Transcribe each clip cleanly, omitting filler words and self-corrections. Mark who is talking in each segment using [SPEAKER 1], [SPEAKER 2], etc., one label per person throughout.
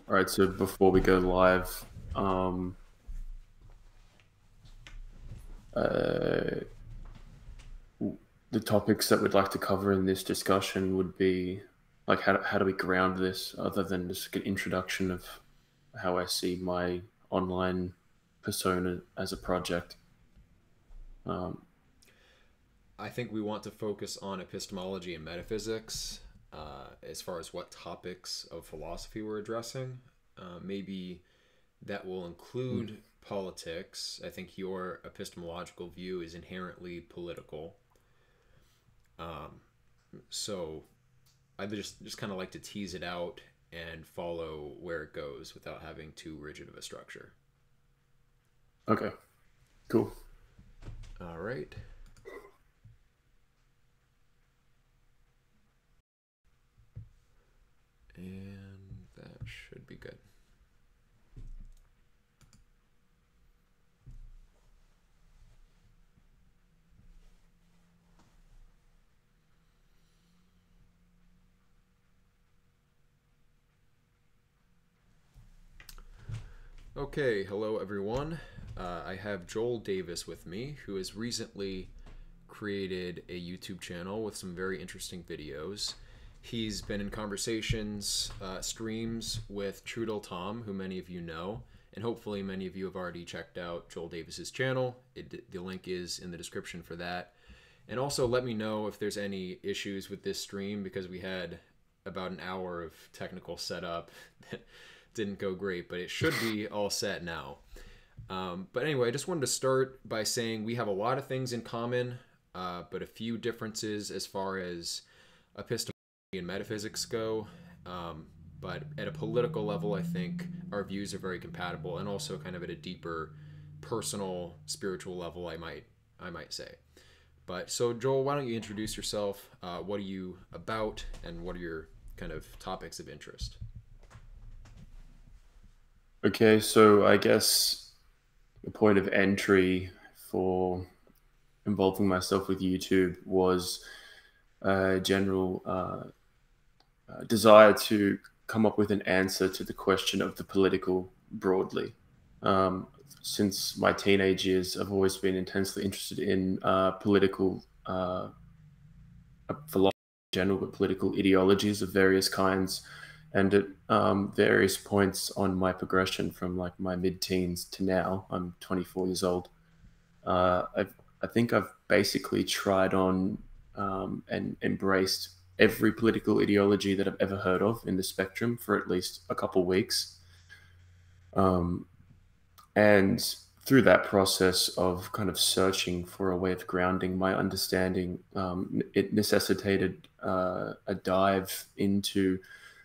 [SPEAKER 1] All right, so before we go live, uh, the topics that we'd like to cover in this discussion would be like how do we ground this other than just an introduction of how I see my online persona as a project. Um,
[SPEAKER 2] I think we want to focus on epistemology and metaphysics as far as what topics of philosophy we're addressing. Maybe that will
[SPEAKER 1] mm,
[SPEAKER 2] include politics. I think your epistemological view is inherently political. Um, so I just kind of like to tease it out and follow where it goes without having too rigid of a structure.
[SPEAKER 1] okay, cool.
[SPEAKER 2] All right. And that should be good. Okay, hello everyone. I have JoelDavis with me, who has recently created a YouTube channel with some very interesting videos. He's been in conversations, streams with Tom, who many of you know, and hopefully many of you have already checked out JoelDavis's channel. The link is in the description for that. And also let me know if there's any issues with this stream, because we had about an hour of technical setup that didn't go great, but it should be all set now. But anyway, I just wanted to start by saying we have a lot of things in common, but a few differences as far as epistemology and metaphysics go. But at a political level, I think our views are very compatible, and also kind of at a deeper personal, spiritual level, I might say. But so, Joel, why don't you introduce yourself? What are you about, and what are your kind of topics of interest?
[SPEAKER 1] Okay, so I guess the point of entry for involving myself with YouTube was a general desire to come up with an answer to the question of the political broadly. Um, since my teenage years, I've always been intensely interested in political philosophy in general, but political ideologies of various kinds. And at various points on my progression from like my mid-teens to now, I'm 24 years old. I think I've basically tried on and embraced every political ideology that I've ever heard of in the spectrum for at least a couple weeks. Um, and through that process of kind of searching for a way of grounding my understanding, it necessitated a dive into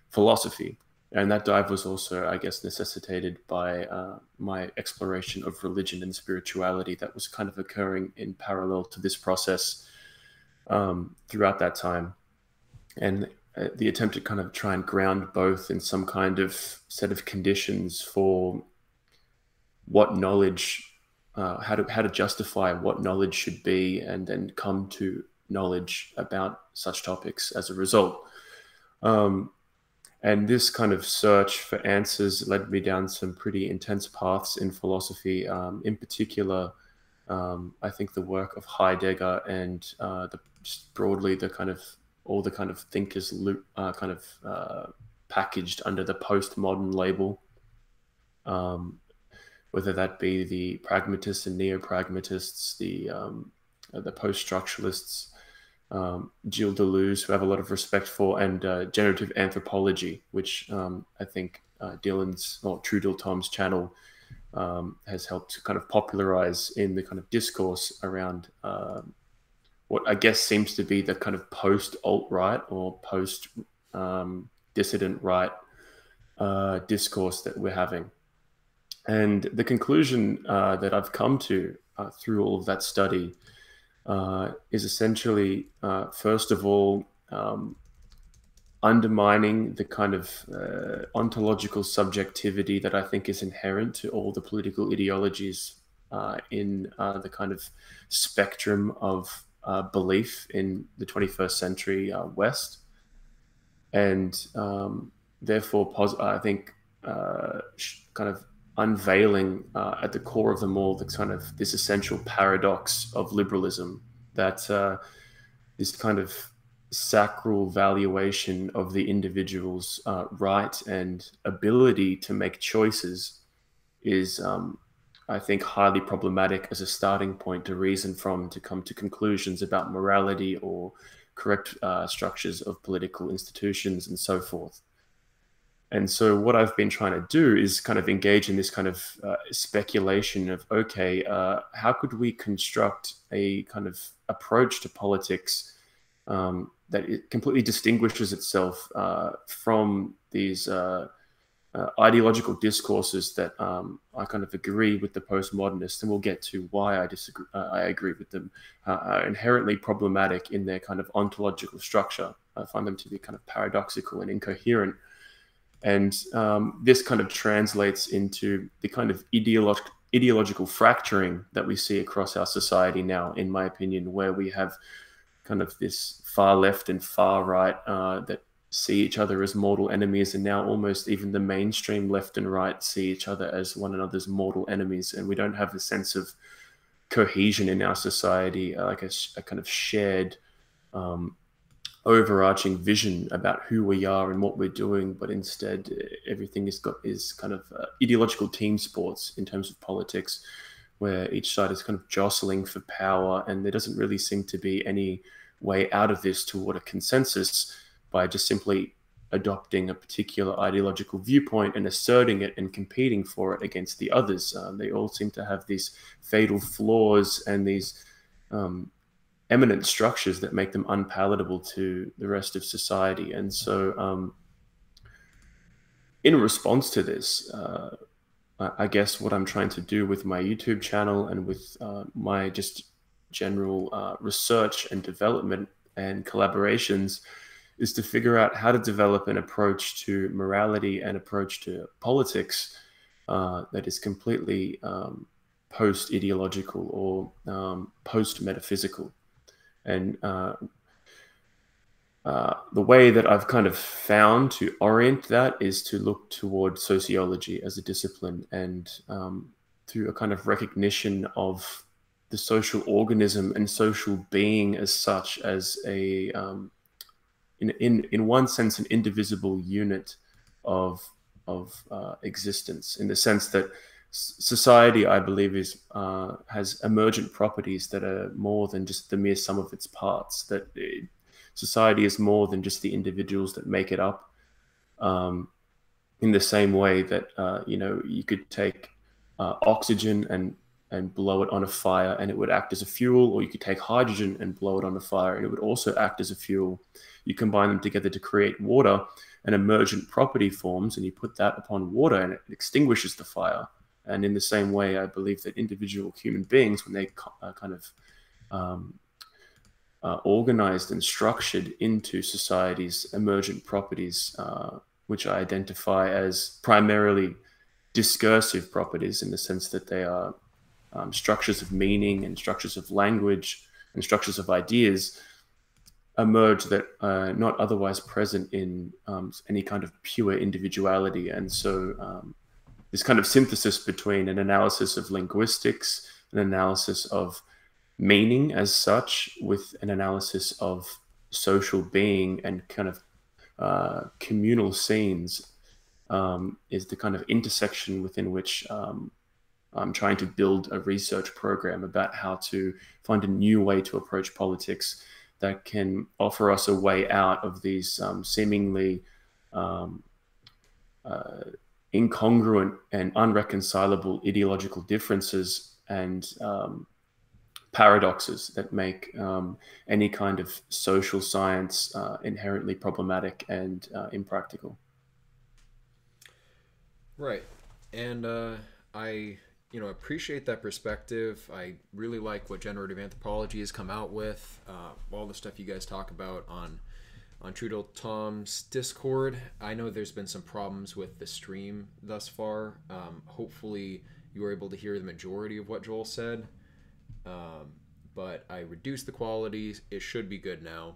[SPEAKER 1] philosophy. And that dive was also, I guess, necessitated by my exploration of religion and spirituality that was kind of occurring in parallel to this process throughout that time. And the attempt to kind of try and ground both in some kind of set of conditions for what knowledge, how to justify what knowledge should be, and then come to knowledge about such topics as a result. Um, and this kind of search for answers led me down some pretty intense paths in philosophy. In particular, I think the work of Heidegger and just broadly the kind of all the kind of thinkers kind of packaged under the postmodern label, um, whether that be the pragmatists and neo-pragmatists, the post-structuralists, JoelDavis, who I have a lot of respect for, and generative anthropology, which I think Dylan's or Tom's channel has helped to kind of popularize in the kind of discourse around what I guess seems to be the kind of post alt right or post dissident right discourse that we're having. And the conclusion that I've come to through all of that study is essentially, first of all, undermining the kind of ontological subjectivity that I think is inherent to all the political ideologies in the kind of spectrum of belief in the 21st century West. And therefore, I think kind of unveiling at the core of them all the kind of this essential paradox of liberalism, that this kind of sacral valuation of the individual's right and ability to make choices is, I think, highly problematic as a starting point to reason from, to come to conclusions about morality or correct structures of political institutions and so forth. And so, what I've been trying to do is kind of engage in this kind of speculation of, okay, how could we construct a kind of approach to politics that it completely distinguishes itself from these ideological discourses that I kind of agree with the postmodernists, and we'll get to why I disagree. I agree with them. Are inherently problematic in their kind of ontological structure. I find them to be kind of paradoxical and incoherent, and this kind of translates into the kind of ideological fracturing that we see across our society now, in my opinion, where we have kind of this far left and far right that see each other as mortal enemies, and now almost even the mainstream left and right see each other as one another's mortal enemies, and we don't have a sense of cohesion in our society, like a kind of shared overarching vision about who we are and what we're doing, but instead everything is kind of ideological team sports in terms of politics, where each side is kind of jostling for power, and there doesn't really seem to be any way out of this toward a consensus by just simply adopting a particular ideological viewpoint and asserting it and competing for it against the others. They all seem to have these fatal flaws and these eminent structures that make them unpalatable to the rest of society. And so, in response to this, I guess what I'm trying to do with my YouTube channel and with my just general research and development and collaborations is to figure out how to develop an approach to morality and approach to politics that is completely post-ideological or post-metaphysical. And the way that I've kind of found to orient that is to look toward sociology as a discipline, and through a kind of recognition of the social organism and social being as such as a in one sense, an indivisible unit of existence, in the sense that society, I believe, is has emergent properties that are more than just the mere sum of its parts. Society is more than just the individuals that make it up. In the same way that you could take oxygen and blow it on a fire and it would act as a fuel, or you could take hydrogen and blow it on a fire and it would also act as a fuel. You combine them together to create water, an emergent property forms, and you put that upon water and it extinguishes the fire. And in the same way, I believe that individual human beings, when they kind of organized and structured into society's emergent properties, which I identify as primarily discursive properties, in the sense that they are structures of meaning and structures of language and structures of ideas, emerge that are not otherwise present in any kind of pure individuality. And so this kind of synthesis between an analysis of linguistics, an analysis of meaning as such, with an analysis of social being and kind of communal scenes, is the kind of intersection within which I'm trying to build a research program about how to find a new way to approach politics that can offer us a way out of these seemingly incongruent and unreconcilable ideological differences and paradoxes that make any kind of social science inherently problematic and impractical.
[SPEAKER 2] Right. And I appreciate that perspective. I really like what generative anthropology has come out with. All the stuff you guys talk about on True to Tom's Discord. I know there's been some problems with the stream thus far. Hopefully you were able to hear the majority of what Joel said. But I reduced the quality. It should be good now.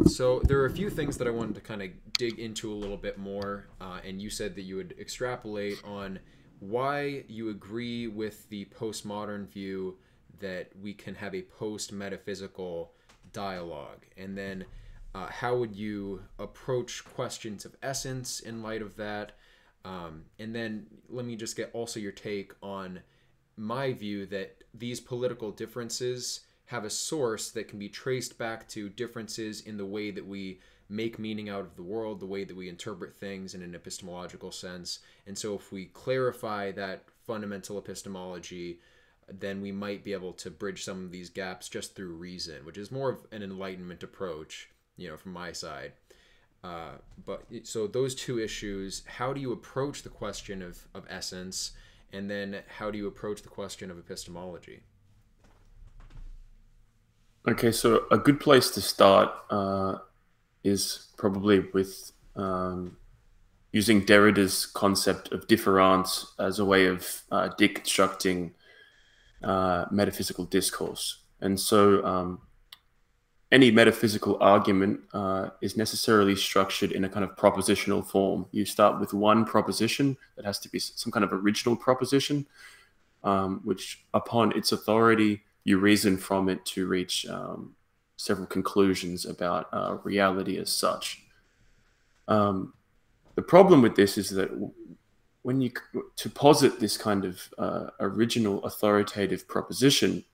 [SPEAKER 2] So there are a few things that I wanted to kind of dig into a little bit more, and you said that you would extrapolate on why you agree with the postmodern view that we can have a post-metaphysical dialogue, and then how would you approach questions of essence in light of that, and then let me just get also your take on my view that these political differences have a source that can be traced back to differences in the way that we make meaning out of the world, the way that we interpret things in an epistemological sense. And so if we clarify that fundamental epistemology, then we might be able to bridge some of these gaps just through reason, which is more of an enlightenment approach, from my side. But so those two issues, how do you approach the question of essence? And then how do you approach the question of epistemology?
[SPEAKER 1] Okay, so a good place to start is probably with using Derrida's concept of difference as a way of deconstructing metaphysical discourse. And so any metaphysical argument is necessarily structured in a kind of propositional form. You start with one proposition that has to be some kind of original proposition, which upon its authority, you reason from it to reach several conclusions about reality as such. The problem with this is that when you to posit this kind of original authoritative proposition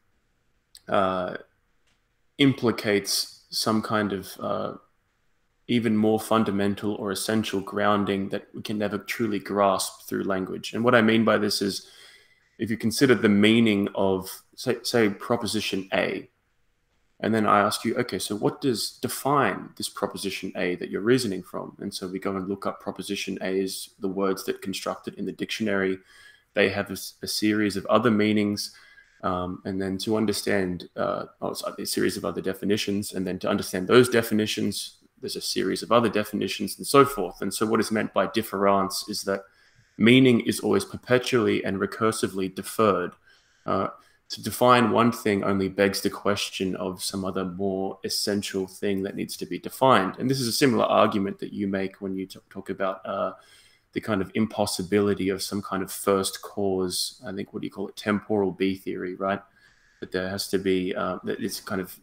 [SPEAKER 1] implicates some kind of even more fundamental or essential grounding that we can never truly grasp through language. And what I mean by this is, if you consider the meaning of, say proposition A, and then I ask you, okay, so what does define this proposition A that you're reasoning from? And so we go and look up proposition A as the words that construct it in the dictionary. They have a series of other meanings. And then to understand, a series of other definitions. And then to understand those definitions, there's a series of other definitions and so forth. And so what is meant by difference is that meaning is always perpetually and recursively deferred. To define one thing only begs the question of some other more essential thing that needs to be defined. And this is a similar argument that you make when you talk about the kind of impossibility of some kind of first cause. I think, what do you call it? Temporal B theory, right? That there has to be, that it's kind of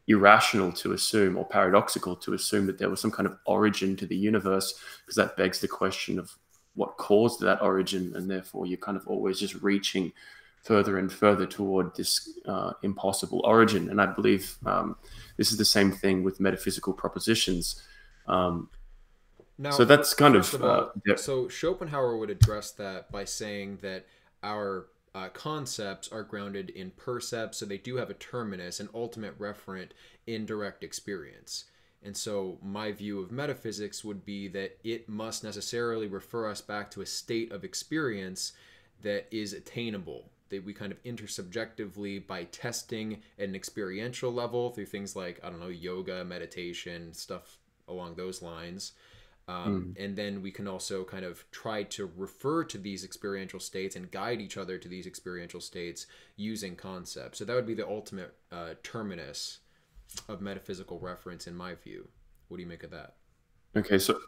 [SPEAKER 1] irrational to assume, or paradoxical to assume, that there was some kind of origin to the universe, because that begs the question of what caused that origin, and therefore you're kind of always just reaching further and further toward this impossible origin. And I believe this is the same thing with metaphysical propositions.
[SPEAKER 2] Now,
[SPEAKER 1] So that's kind
[SPEAKER 2] first
[SPEAKER 1] of
[SPEAKER 2] of all, so Schopenhauer would address that by saying that our concepts are grounded in percept, so they do have a terminus, an ultimate referent in direct experience. And so my view of metaphysics would be that it must necessarily refer us back to a state of experience that is attainable, that we kind of intersubjectively, by testing at an experiential level through things like, I don't know, yoga, meditation, stuff along those lines. And then we can also kind of try to refer to these experiential states and guide each other to these experiential states using concepts. So that would be the ultimate terminus of metaphysical reference, in my view. What do you make of that?
[SPEAKER 1] okay. So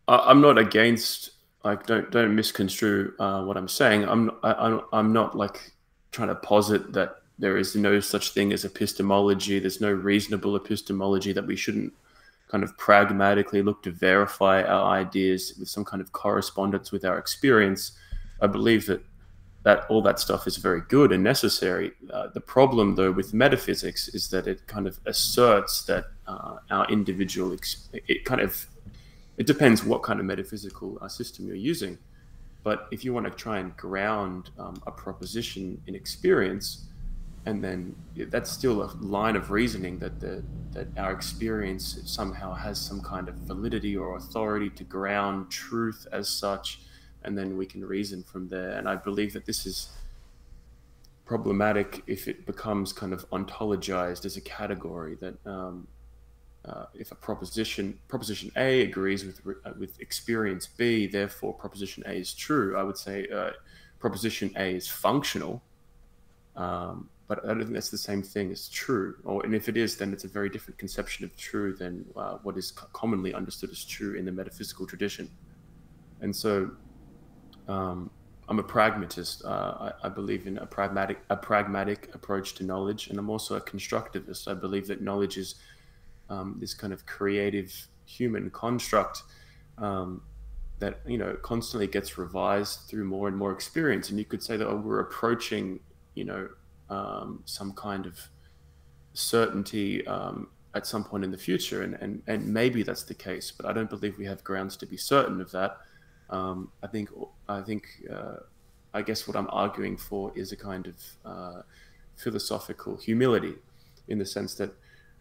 [SPEAKER 1] I'm not against, like, don't misconstrue what I'm saying. I'm not like trying to posit that there is no such thing as epistemology. There's no reasonable epistemology, that we shouldn't kind of pragmatically look to verify our ideas with some kind of correspondence with our experience. I believe that all that stuff is very good and necessary. The problem, though, with metaphysics is that it kind of asserts that our individual, it depends what kind of metaphysical system you're using. But if you want to try and ground a proposition in experience, and then that's still a line of reasoning that our experience somehow has some kind of validity or authority to ground truth as such, and then we can reason from there. And I believe that this is problematic if it becomes kind of ontologized as a category, that if a proposition A agrees with experience B, therefore proposition A is true. I would say proposition A is functional, but I don't think that's the same thing as true. Or and if it is, then it's a very different conception of true than what is commonly understood as true in the metaphysical tradition. And so, um, I'm a pragmatist. I believe in a pragmatic approach to knowledge, and I'm also a constructivist. I believe that knowledge is this kind of creative human construct um, that constantly gets revised through more and more experience. And you could say that we're approaching some kind of certainty at some point in the future, and maybe that's the case, but I don't believe we have grounds to be certain of that. I think I guess what I'm arguing for is a kind of philosophical humility, in the sense that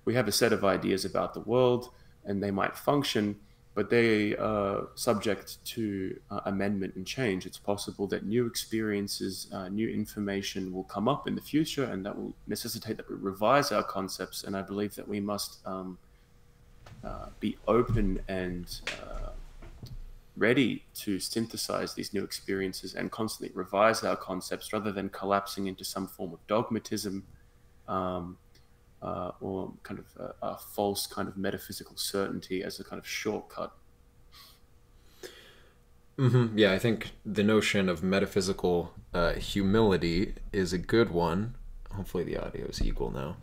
[SPEAKER 1] we have a set of ideas about the world, and they might function, but they are subject to amendment and change. It's possible that new experiences, new information will come up in the future, and that will necessitate that we revise our concepts. And I believe that we must be open and ready to synthesize these new experiences and constantly revise our concepts, rather than collapsing into some form of dogmatism, um, or kind of a false kind of metaphysical certainty as a kind of shortcut.
[SPEAKER 2] Yeah, I think the notion of metaphysical humility is a good one. Hopefully, the audio is equal now.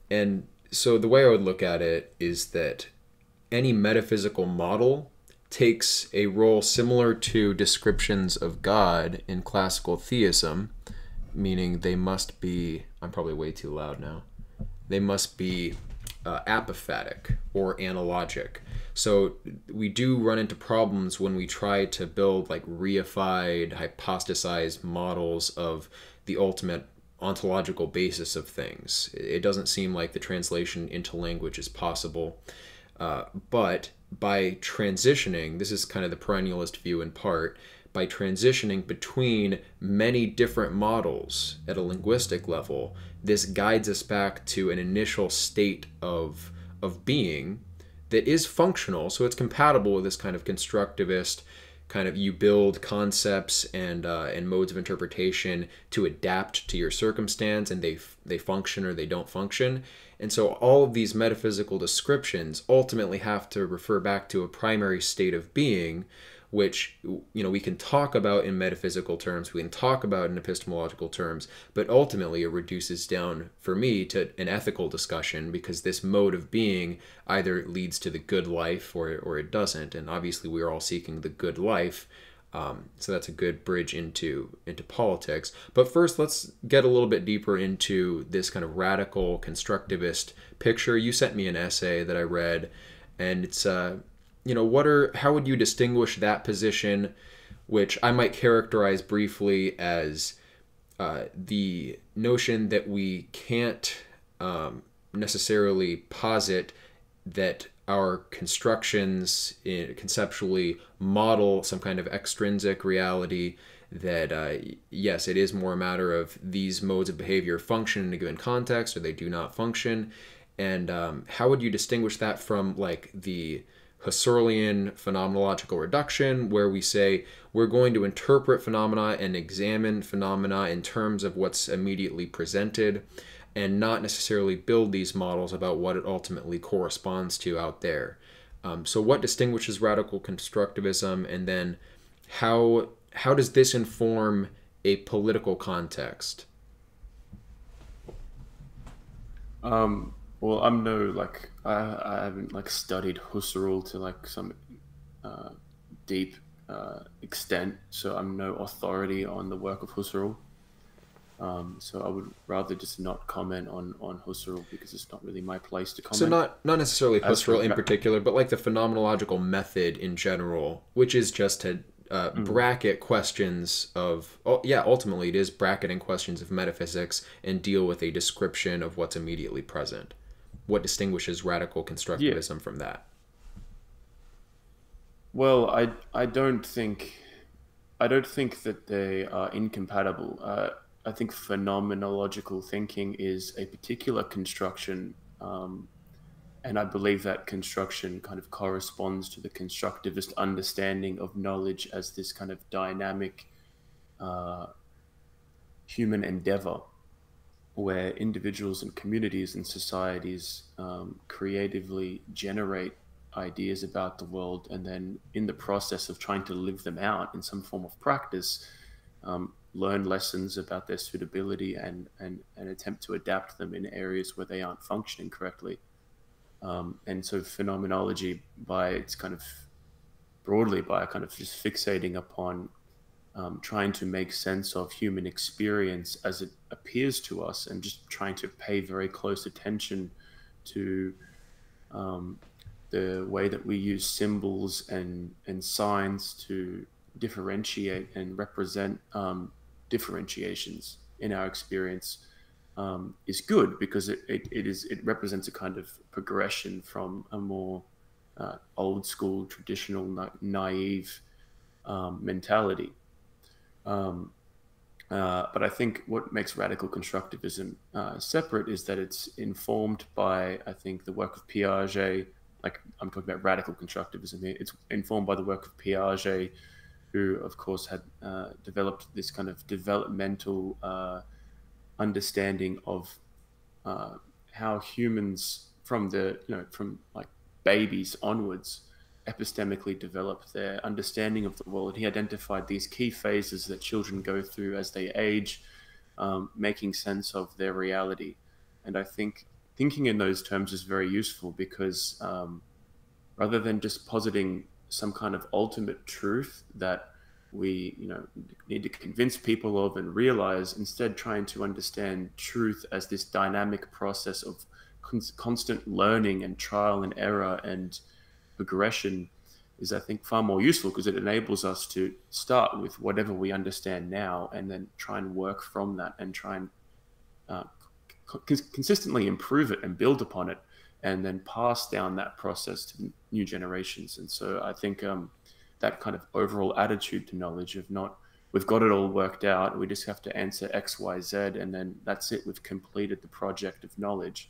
[SPEAKER 2] And so, the way I would look at it is that any metaphysical model takes a role similar to descriptions of God in classical theism, meaning they must be, I'm probably way too loud now, they must be apophatic or analogic. So we do run into problems when we try to build like reified, hypostasized models of the ultimate ontological basis of things. It doesn't seem like the translation into language is possible. But by transitioning, this is kind of the perennialist view in part, by transitioning between many different models at a linguistic level, this guides us back to an initial state of being that is functional. So it's compatible with this kind of constructivist kind of, you build concepts and modes of interpretation to adapt to your circumstance, and they function or they don't function. And so all of these metaphysical descriptions ultimately have to refer back to a primary state of being, which we can talk about in metaphysical terms, we can talk about in epistemological terms, but ultimately it reduces down, for me, to an ethical discussion, because this mode of being either leads to the good life or it doesn't. And obviously we are all seeking the good life. So that's a good bridge into politics. But first, let's get a little bit deeper into this kind of radical constructivist picture. You sent me an essay that I read, and it's how would you distinguish that position, which I might characterize briefly as the notion that we can't necessarily posit that our constructions conceptually model some kind of extrinsic reality, that yes, it is more a matter of these modes of behavior function in a given context or they do not function. And how would you distinguish that from like the Husserlian phenomenological reduction, where we say we're going to interpret phenomena and examine phenomena in terms of what's immediately presented, and not necessarily build these models about what it ultimately corresponds to out there? So what distinguishes radical constructivism, and then how does this inform a political context?
[SPEAKER 1] Well, I'm no like I haven't like studied Husserl to like some deep extent, so I'm no authority on the work of Husserl. So I would rather just not comment on Husserl, because it's not really my place to
[SPEAKER 2] So
[SPEAKER 1] comment.
[SPEAKER 2] not necessarily
[SPEAKER 1] As for
[SPEAKER 2] Husserl in particular, but like the phenomenological method in general, which is just to bracket questions of, ultimately it is bracketing questions of metaphysics and deal with a description of what's immediately present. What distinguishes radical
[SPEAKER 1] Yeah,
[SPEAKER 2] constructivism from that?
[SPEAKER 1] well, I don't think that they are incompatible. I think phenomenological thinking is a particular construction, and I believe that construction kind of corresponds to the constructivist understanding of knowledge as this kind of dynamic human endeavor where individuals and communities and societies creatively generate ideas about the world, and then in the process of trying to live them out in some form of practice, learn lessons about their suitability and attempt to adapt them in areas where they aren't functioning correctly. And so phenomenology, by its kind of broadly, by kind of just fixating upon trying to make sense of human experience as it appears to us, and just trying to pay very close attention to um, the way that we use symbols and signs to differentiate and represent differentiations in our experience, is good, because it represents a kind of progression from a more old school, traditional, naive mentality. Um, but I think what makes radical constructivism separate is that it's informed by, I think, the work of Piaget. Like, I'm talking about radical constructivism here. It's informed by the work of Piaget, who, of course, had developed this kind of developmental understanding of uh, how humans, from from like babies onwards, epistemically develop their understanding of the world. He identified these key phases that children go through as they age, making sense of their reality. And I think thinking in those terms is very useful, because rather than just positing some kind of ultimate truth that we need to convince people of and realize, instead trying to understand truth as this dynamic process of constant learning and trial and error and progression, is, I think, far more useful, because it enables us to start with whatever we understand now and then try and work from that and try and uh, consistently improve it and build upon it, and then pass down that process to new generations. And so I think that kind of overall attitude to knowledge, of not, we've got it all worked out, we just have to answer X, Y, Z, and then that's it, we've completed the project of knowledge.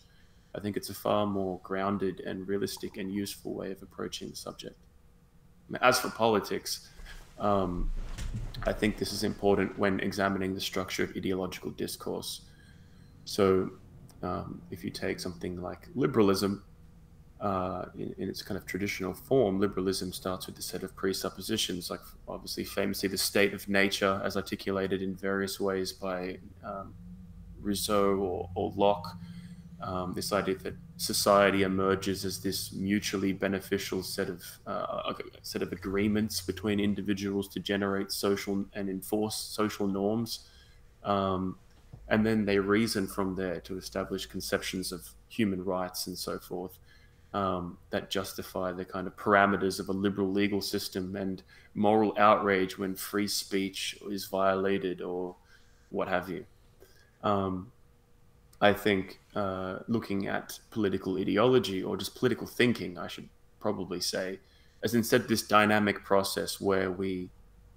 [SPEAKER 1] I think it's a far more grounded and realistic and useful way of approaching the subject. As for politics, um, I think this is important when examining the structure of ideological discourse. So, if you take something like liberalism, in its kind of traditional form, liberalism starts with a set of presuppositions, like obviously famously the state of nature, as articulated in various ways by Rousseau or Locke. This idea that society emerges as this mutually beneficial set of agreements between individuals to generate social and enforce social norms, um, and then they reason from there to establish conceptions of human rights and so forth, that justify the kind of parameters of a liberal legal system and moral outrage when free speech is violated or what have you. Um, I think looking at political ideology, or just political thinking, I should probably say, as instead this dynamic process where we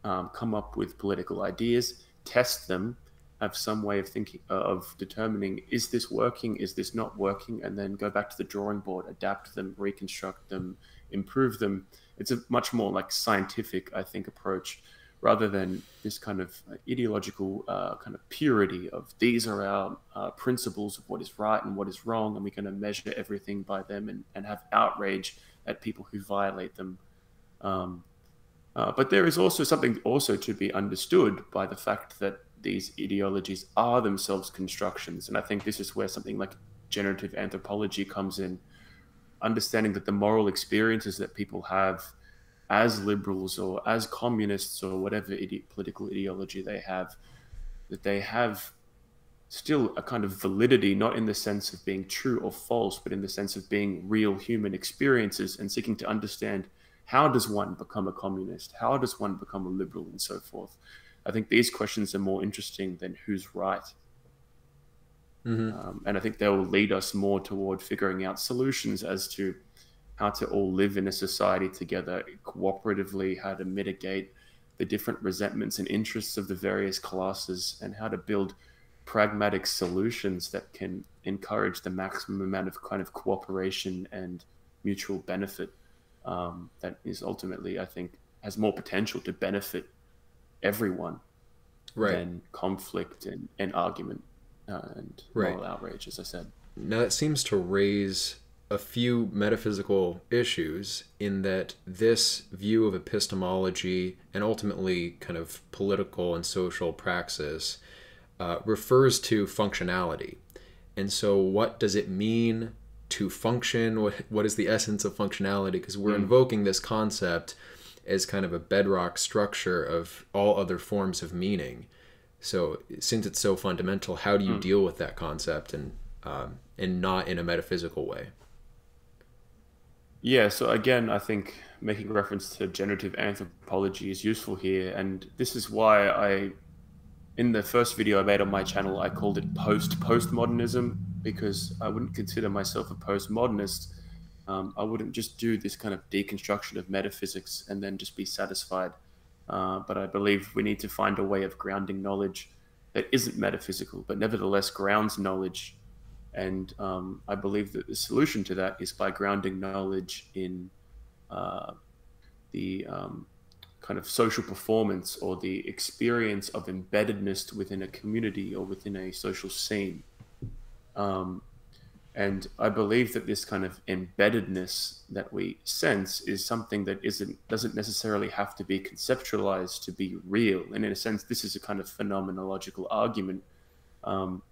[SPEAKER 1] come up with political ideas, test them, have some way of thinking, of determining, is this working, is this not working, and then go back to the drawing board, adapt them, reconstruct them, improve them. It's a much more like scientific, I think, approach, rather than this kind of ideological kind of purity of, these are our principles of what is right and what is wrong, and we're going to measure everything by them, and have outrage at people who violate them. Um, but there is also something also to be understood by the fact that these ideologies are themselves constructions. And I think this is where something like generative anthropology comes in, understanding that the moral experiences that people have as liberals or as communists or whatever political ideology they have, that they have still a kind of validity, not in the sense of being true or false, but in the sense of being real human experiences, and seeking to understand, how does one become a communist? How does one become a liberal, and so forth? I think these questions are more interesting than who's right.
[SPEAKER 2] Mm-hmm.
[SPEAKER 1] And I think they will lead us more toward figuring out solutions as to how to all live in a society together cooperatively, how to mitigate the different resentments and interests of the various classes, and how to build pragmatic solutions that can encourage the maximum amount of kind of cooperation and mutual benefit, that is ultimately, I think, has more potential to benefit everyone.
[SPEAKER 2] Right.
[SPEAKER 1] than conflict and argument and
[SPEAKER 2] Right.
[SPEAKER 1] moral outrage, as I said.
[SPEAKER 2] Now that seems to raise a few metaphysical issues in that this view of epistemology and ultimately kind of political and social praxis refers to functionality. And so, what does it mean to function? What is the essence of functionality? Because we're
[SPEAKER 1] Mm,
[SPEAKER 2] invoking this concept as kind of a bedrock structure of all other forms of meaning. So, since it's so fundamental, how do you
[SPEAKER 1] mm.
[SPEAKER 2] deal with that concept and not in a metaphysical way?
[SPEAKER 1] Yeah, so again, I think making reference to generative anthropology is useful here, and this is why in the first video I made on my channel, I called it postmodernism because I wouldn't consider myself a postmodernist. I wouldn't just do this kind of deconstruction of metaphysics and then just be satisfied. But I believe we need to find a way of grounding knowledge that isn't metaphysical, but nevertheless grounds knowledge. And I believe that the solution to that is by grounding knowledge in uh, the kind of social performance or the experience of embeddedness within a community or within a social scene. Um, and I believe that this kind of embeddedness that we sense is something that doesn't necessarily have to be conceptualized to be real. And in a sense, this is a kind of phenomenological argument um,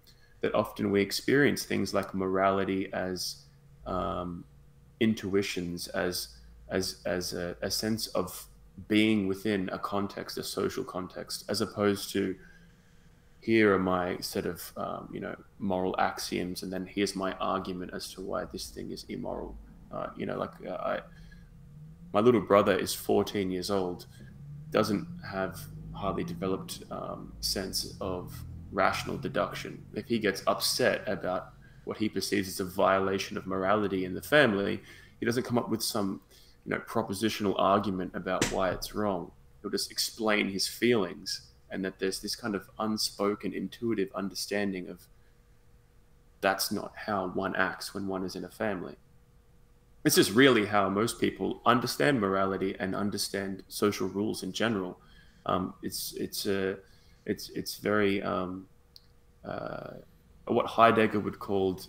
[SPEAKER 1] that often we experience things like morality as um, intuitions, as a sense of being within a context, a social context, as opposed to here are my set of moral axioms, and then here's my argument as to why this thing is immoral. My little brother is 14 years old, doesn't have hardly developed sense of rational deduction. If he gets upset about what he perceives as a violation of morality in the family, he doesn't come up with some propositional argument about why it's wrong. He'll just explain his feelings, and that there's this kind of unspoken intuitive understanding of that's not how one acts when one is in a family. This is really how most people understand morality and understand social rules in general. It's very what Heidegger would call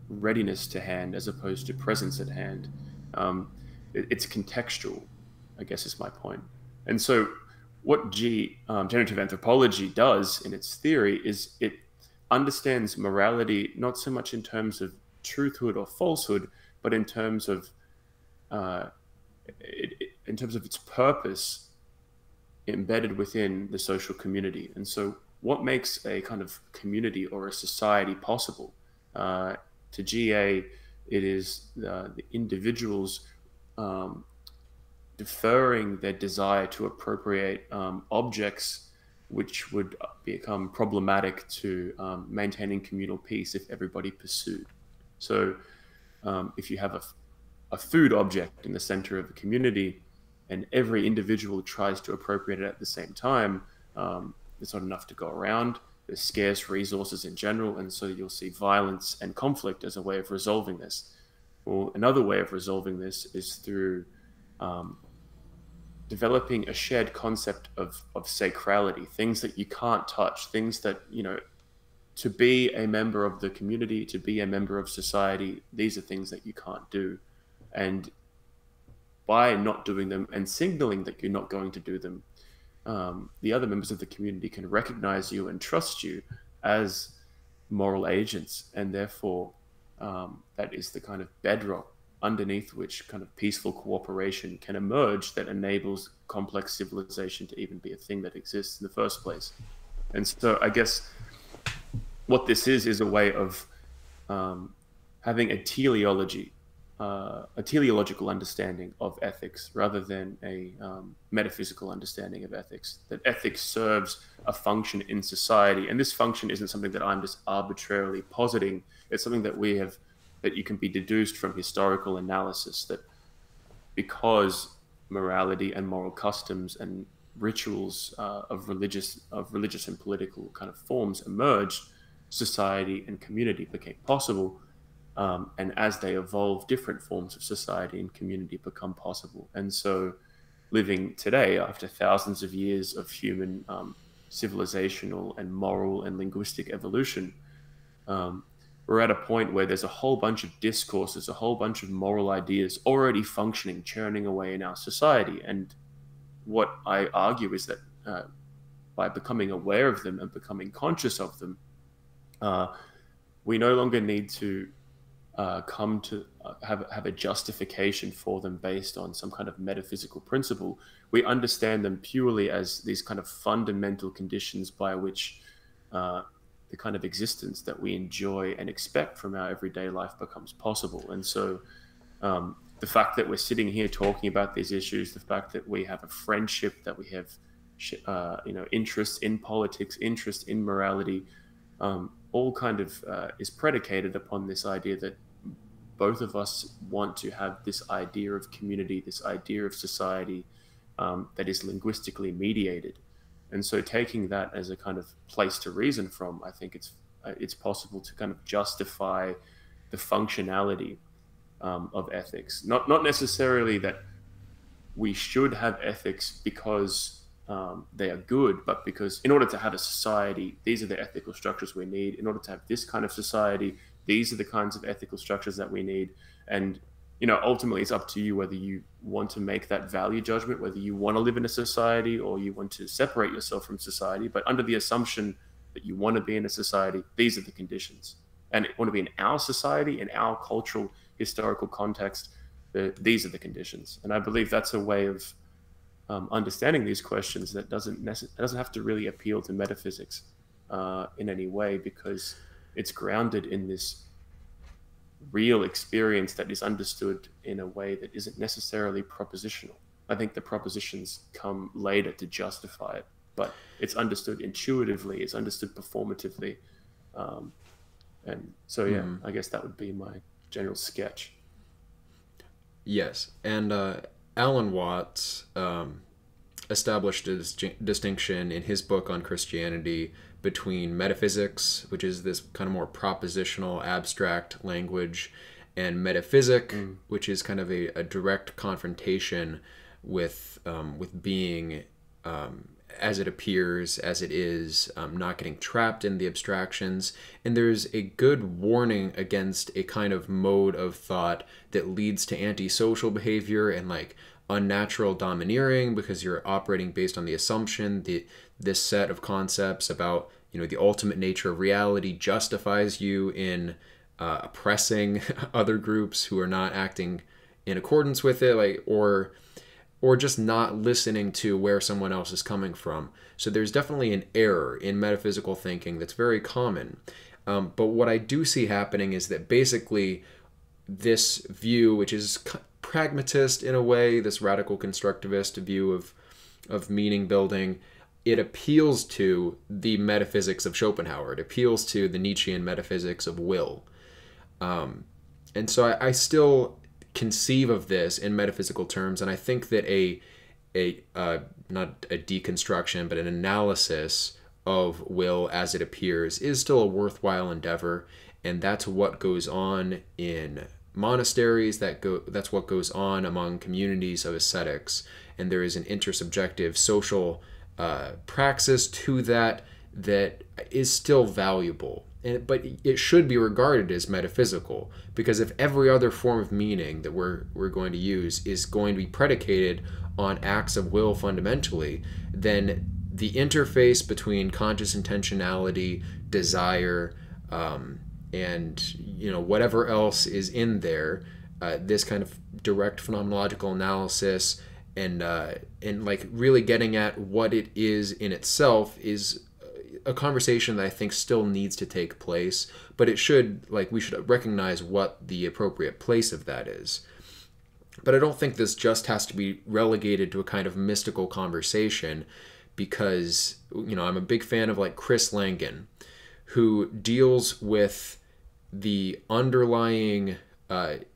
[SPEAKER 1] readiness to hand as opposed to presence at hand. It's contextual, I guess is my point. And so what generative anthropology does in its theory is it understands morality not so much in terms of truthhood or falsehood, but in terms of uh, in terms of its purpose embedded within the social community. And so, what makes a kind of community or a society possible? To GA, it is the individuals um, deferring their desire to appropriate objects which would become problematic to maintaining communal peace if everybody pursued. So, if you have a food object in the center of a community and every individual tries to appropriate it at the same time, there's not enough to go around. There's scarce resources in general, and so you'll see violence and conflict as a way of resolving this. Well, another way of resolving this is through um, developing a shared concept of sacrality, things that you can't touch, things that, to be a member of the community, to be a member of society, these are things that you can't do. And by not doing them and signaling that you're not going to do them, the other members of the community can recognize you and trust you as moral agents. And therefore, that is the kind of bedrock underneath which kind of peaceful cooperation can emerge that enables complex civilization to even be a thing that exists in the first place. And so I guess what this is a way of having a teleological understanding of ethics rather than a metaphysical understanding of ethics. That ethics serves a function in society, and this function isn't something that I'm just arbitrarily positing. It's something that you can be deduced from historical analysis. That because morality and moral customs and rituals of religious and political kind of forms emerged, society and community became possible. And as they evolve, different forms of society and community become possible. And so living today after thousands of years of human civilizational and moral and linguistic evolution. Um, we're at a point where there's a whole bunch of discourses, a whole bunch of moral ideas already functioning, churning away in our society. And what I argue is that by becoming aware of them and becoming conscious of them, uh, we no longer need to come to have a justification for them based on some kind of metaphysical principle. We understand them purely as these kind of fundamental conditions by which the kind of existence that we enjoy and expect from our everyday life becomes possible. And so the fact that we're sitting here talking about these issues, the fact that we have a friendship, that we have interest in politics, interest in morality, all kind of is predicated upon this idea that both of us want to have this idea of community, this idea of society that is linguistically mediated. And so taking that as a kind of place to reason from, I think it's possible to kind of justify the functionality of ethics. Not necessarily that we should have ethics because they are good, but because in order to have a society, these are the ethical structures we need. In order to have this kind of society, these are the kinds of ethical structures that we need. And ultimately, it's up to you whether you want to make that value judgment, whether you want to live in a society or you want to separate yourself from society. But under the assumption that you want to be in a society, these are the conditions. And want to be in our society, in our cultural, historical context, these are the conditions. And I believe that's a way of understanding these questions that doesn't have to really appeal to metaphysics in any way, because it's grounded in this real experience that is understood in a way that isn't necessarily propositional. I think the propositions come later to justify it, but it's understood intuitively, it's understood performatively. And so, yeah, I guess that would be my general sketch.
[SPEAKER 2] Yes, and Alan Watts established a distinction in his book on Christianity between metaphysics, which is this kind of more propositional, abstract language, and metaphysic, which is kind of a direct confrontation with being as it appears, as it is, not getting trapped in the abstractions. And there's a good warning against a kind of mode of thought that leads to antisocial behavior and like unnatural domineering, because you're operating based on the assumption that this set of concepts about the ultimate nature of reality justifies you in oppressing other groups who are not acting in accordance with it, like or just not listening to where someone else is coming from. So there's definitely an error in metaphysical thinking that's very common. But what I do see happening is that basically this view, which is pragmatist in a way, this radical constructivist view of meaning building, it appeals to the metaphysics of Schopenhauer. It appeals to the Nietzschean metaphysics of will. And so I still conceive of this in metaphysical terms, and I think that not a deconstruction, but an analysis of will as it appears is still a worthwhile endeavor, and that's what goes on in monasteries, that's what goes on among communities of ascetics, and there is an intersubjective social praxis to that is still valuable. But it should be regarded as metaphysical, because if every other form of meaning that we're going to use is going to be predicated on acts of will fundamentally, then the interface between conscious intentionality, desire, and whatever else is in there, this kind of direct phenomenological analysis and like really getting at what it is in itself is a conversation that I think still needs to take place, but we should recognize what the appropriate place of that is. But I don't think this just has to be relegated to a kind of mystical conversation, because I'm a big fan of like Chris Langan, who deals with the underlying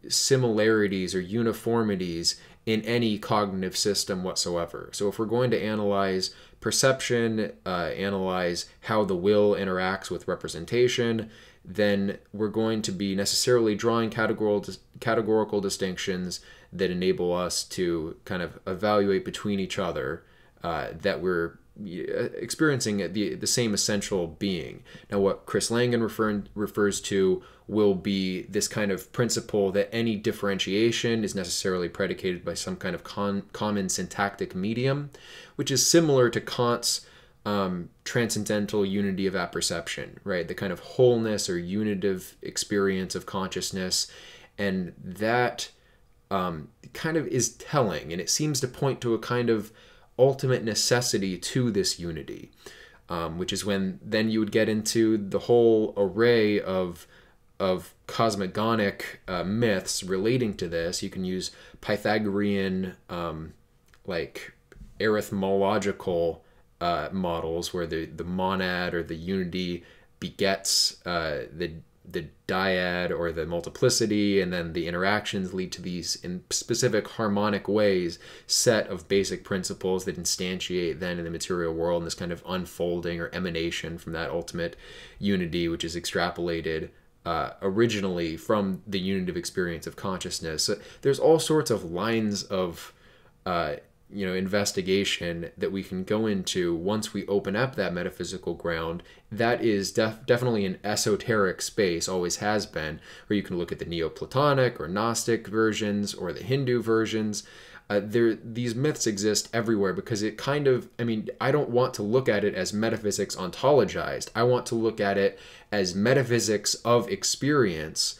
[SPEAKER 2] similarities or uniformities in any cognitive system whatsoever. So if we're going to analyze perception, analyze how the will interacts with representation, then we're going to be necessarily drawing categorical distinctions that enable us to kind of evaluate between each other that we're experiencing the same essential being. Now, what Chris Langan refers to will be this kind of principle that any differentiation is necessarily predicated by some kind of common syntactic medium, which is similar to Kant's transcendental unity of apperception, right? The kind of wholeness or unitive experience of consciousness. And that kind of is telling, and it seems to point to a kind of ultimate necessity to this unity, which is when then you would get into the whole array of cosmogonic myths relating to this. You can use Pythagorean like arithmological models where the monad or the unity begets the dyad or the multiplicity, and then the interactions lead to these in specific harmonic ways set of basic principles that instantiate then in the material world, and this kind of unfolding or emanation from that ultimate unity, which is extrapolated originally from the unitive experience of consciousness. So there's all sorts of lines of investigation that we can go into once we open up that metaphysical ground. That is definitely an esoteric space, always has been, where you can look at the Neoplatonic or Gnostic versions or the Hindu versions. These myths exist everywhere because it kind of, I don't want to look at it as metaphysics ontologized. I want to look at it as metaphysics of experience,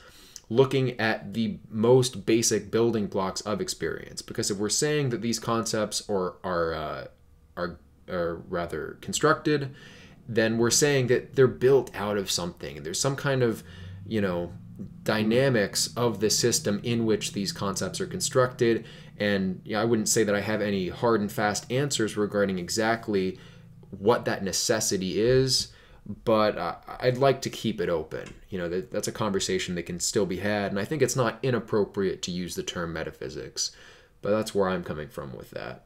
[SPEAKER 2] looking at the most basic building blocks of experience. Because if we're saying that these concepts are rather constructed, then we're saying that they're built out of something. There's some kind of, dynamics of the system in which these concepts are constructed. And I wouldn't say that I have any hard and fast answers regarding exactly what that necessity is, but I'd like to keep it open. That's a conversation that can still be had, and I think it's not inappropriate to use the term metaphysics, but that's where I'm coming from with that.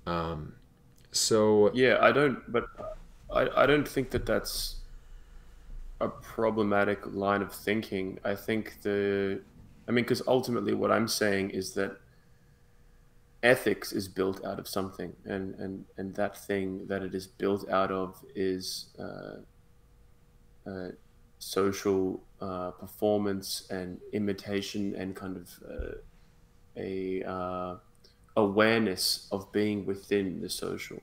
[SPEAKER 1] Yeah, I don't think that that's a problematic line of thinking. I think because ultimately what I'm saying is that ethics is built out of something, and that thing that it is built out of is social performance and imitation and kind of a awareness of being within the social.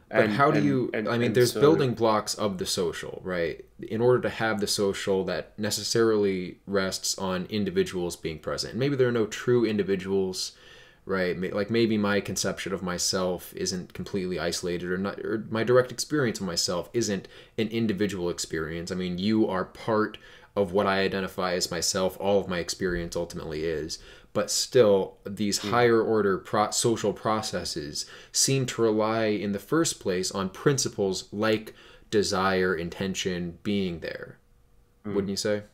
[SPEAKER 2] But how do you, there's
[SPEAKER 1] so,
[SPEAKER 2] building blocks of the social, right? In order to have the social, that necessarily rests on individuals being present. And maybe there are no true individuals, right? Like maybe my conception of myself isn't completely isolated, or my direct experience of myself isn't an individual experience. You are part of what I identify as myself. All of my experience ultimately is. But still, these higher order social processes seem to rely in the first place on principles like desire, intention being there. Wouldn't you say?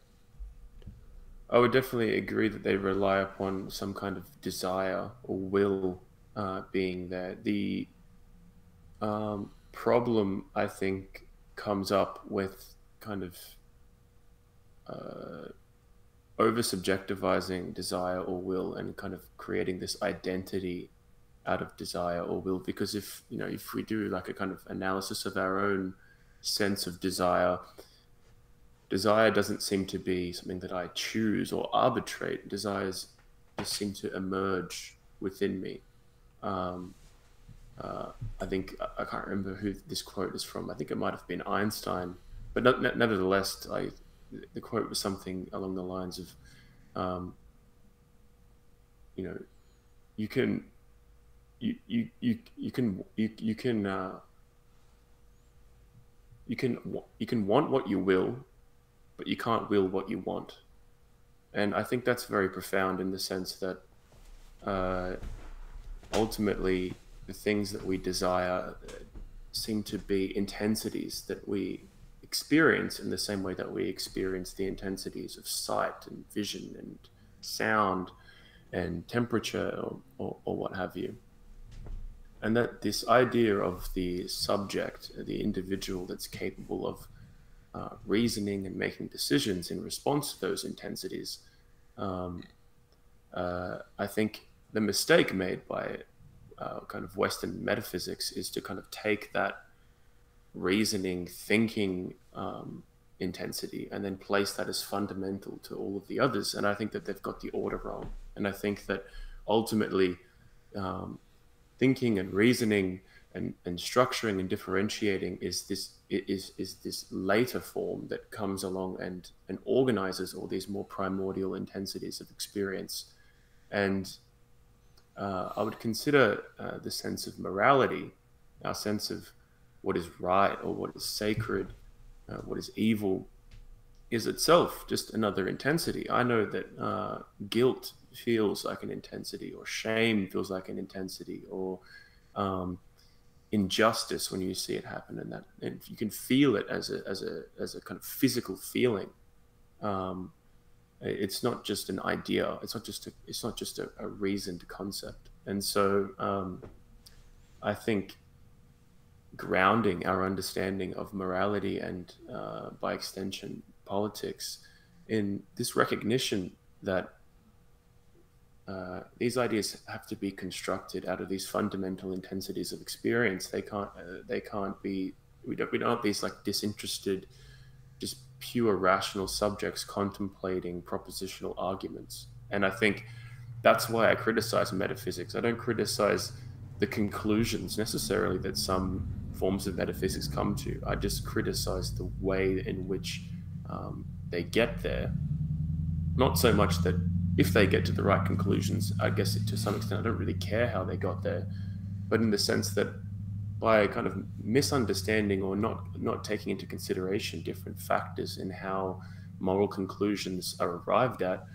[SPEAKER 1] I would definitely agree that they rely upon some kind of desire or will being there. The problem, I think, comes up with kind of over subjectivizing desire or will and kind of creating this identity out of desire or will. Because if we do like a kind of analysis of our own sense of desire doesn't seem to be something that I choose or arbitrate. Desires just seem to emerge within me. I think I can't remember who this quote is from. I think it might have been Einstein, but nevertheless, the quote was something along the lines of, you can want what you will, but you can't will what you want. And I think that's very profound in the sense that ultimately the things that we desire seem to be intensities that we experience in the same way that we experience the intensities of sight and vision and sound and temperature or what have you. And that this idea of the subject, the individual that's capable of reasoning and making decisions in response to those intensities. Um, I think the mistake made by kind of Western metaphysics is to kind of take that reasoning, thinking intensity and then place that as fundamental to all of the others. And I think that they've got the order wrong. And I think that ultimately, um, thinking and reasoning and structuring and differentiating is this later form that comes along and organizes all these more primordial intensities of experience. And I would consider the sense of morality, our sense of what is right or what is sacred, what is evil, is itself just another intensity. I know that guilt feels like an intensity, or shame feels like an intensity, or um, injustice when you see it happen, and you can feel it as a kind of physical feeling. Um, it's not just an idea. It's not just a reasoned concept. And so I think grounding our understanding of morality and, by extension, politics, in this recognition that these ideas have to be constructed out of these fundamental intensities of experience. They can't. They can't be. We don't have these like disinterested, just pure rational subjects contemplating propositional arguments. And I think that's why I criticize metaphysics. I don't criticize the conclusions necessarily that some forms of metaphysics come to. I just criticize the way in which they get there. Not so much that if they get to the right conclusions, I guess to some extent, I don't really care how they got there, but in the sense that by kind of misunderstanding or not taking into consideration different factors in how moral conclusions are arrived at,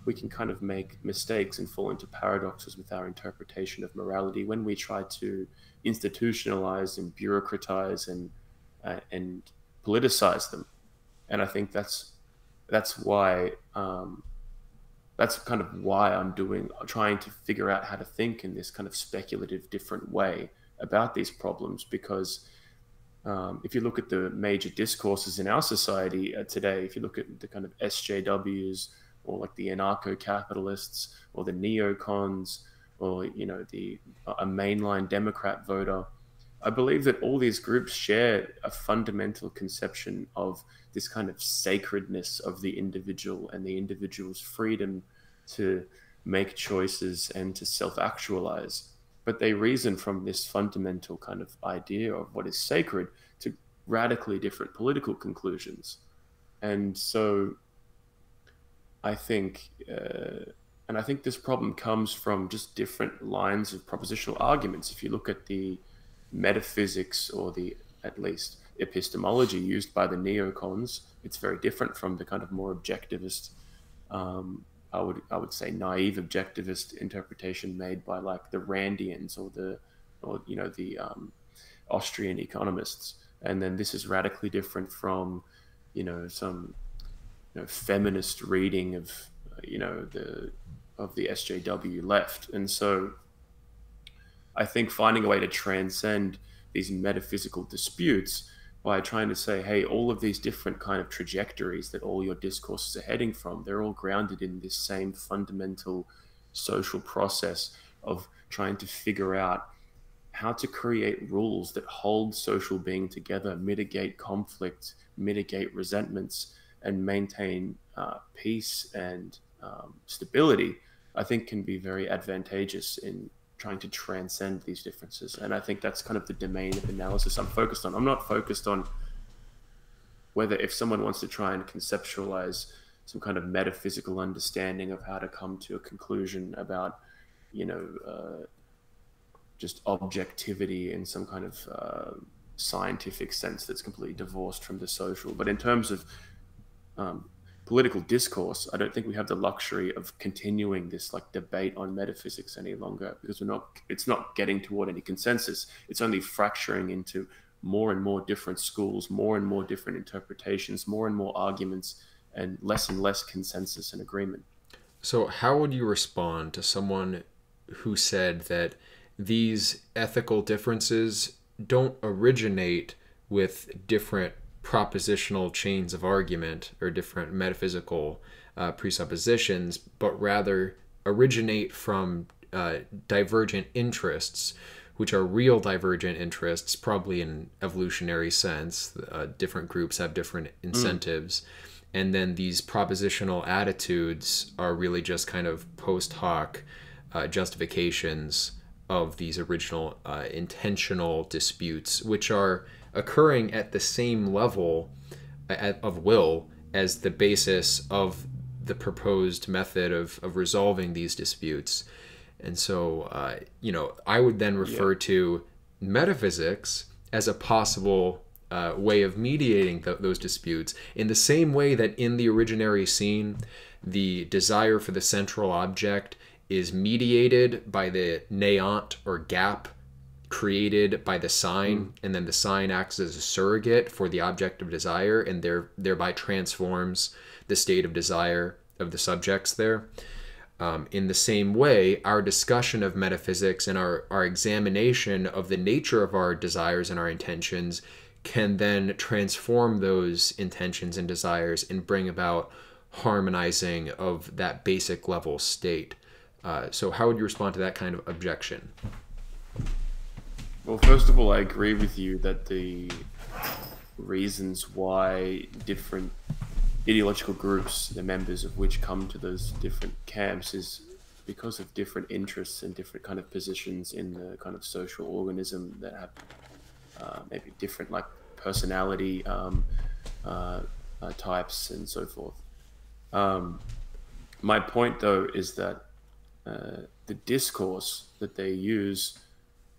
[SPEAKER 1] we can kind of make mistakes and fall into paradoxes with our interpretation of morality when we try to institutionalize and bureaucratize and politicize them. And I think that's why that's kind of why trying to figure out how to think in this kind of speculative, different way about these problems. Because if you look at the major discourses in our society today, if you look at the kind of SJWs, or like the anarcho-capitalists, or the neocons, or the a mainline Democrat voter, I believe that all these groups share a fundamental conception of this kind of sacredness of the individual and the individual's freedom to make choices and to self-actualize. But they reason from this fundamental kind of idea of what is sacred to radically different political conclusions. And so I think, and I think this problem comes from just different lines of propositional arguments. If you look at the metaphysics, or the at least epistemology used by the neocons, it's very different from the kind of more objectivist, I would say naive objectivist interpretation made by like the Randians, or the Austrian economists. And then this is radically different from some feminist reading of the SJW left. And so I think finding a way to transcend these metaphysical disputes by trying to say, hey, all of these different kind of trajectories that all your discourses are heading from, they're all grounded in this same fundamental social process of trying to figure out how to create rules that hold social being together, mitigate conflict, mitigate resentments, and maintain peace and stability, I think can be very advantageous in trying to transcend these differences. And I think that's kind of the domain of analysis I'm focused on. I'm not focused on whether, if someone wants to try and conceptualize some kind of metaphysical understanding of how to come to a conclusion about, just objectivity in some kind of scientific sense that's completely divorced from the social. But in terms of political discourse, I don't think we have the luxury of continuing this like debate on metaphysics any longer, because it's not getting toward any consensus. It's only fracturing into more and more different schools, more and more different interpretations, more and more arguments, and less consensus and agreement.
[SPEAKER 2] So, how would you respond to someone who said that these ethical differences don't originate with different propositional chains of argument or different metaphysical presuppositions, but rather originate from divergent interests, which are real divergent interests, probably in evolutionary sense. Different groups have different incentives. And then these propositional attitudes are really just kind of post hoc justifications of these original intentional disputes, which are occurring at the same level of will as the basis of the proposed method of resolving these disputes. And so, I would then refer to metaphysics as a possible way of mediating those disputes, in the same way that in the originary scene, the desire for the central object is mediated by the neant or gap created by the sign, and then the sign acts as a surrogate for the object of desire, and thereby transforms the state of desire of the subjects there. In the same way, our discussion of metaphysics and our examination of the nature of our desires and our intentions can then transform those intentions and desires and bring about harmonizing of that basic level state. So how would you respond to that kind of objection?
[SPEAKER 1] Well, first of all, I agree with you that the reasons why different ideological groups, the members of which come to those different camps, is because of different interests and different kind of positions in the kind of social organism that have maybe different like personality types and so forth. My point, though, is that the discourse that they use,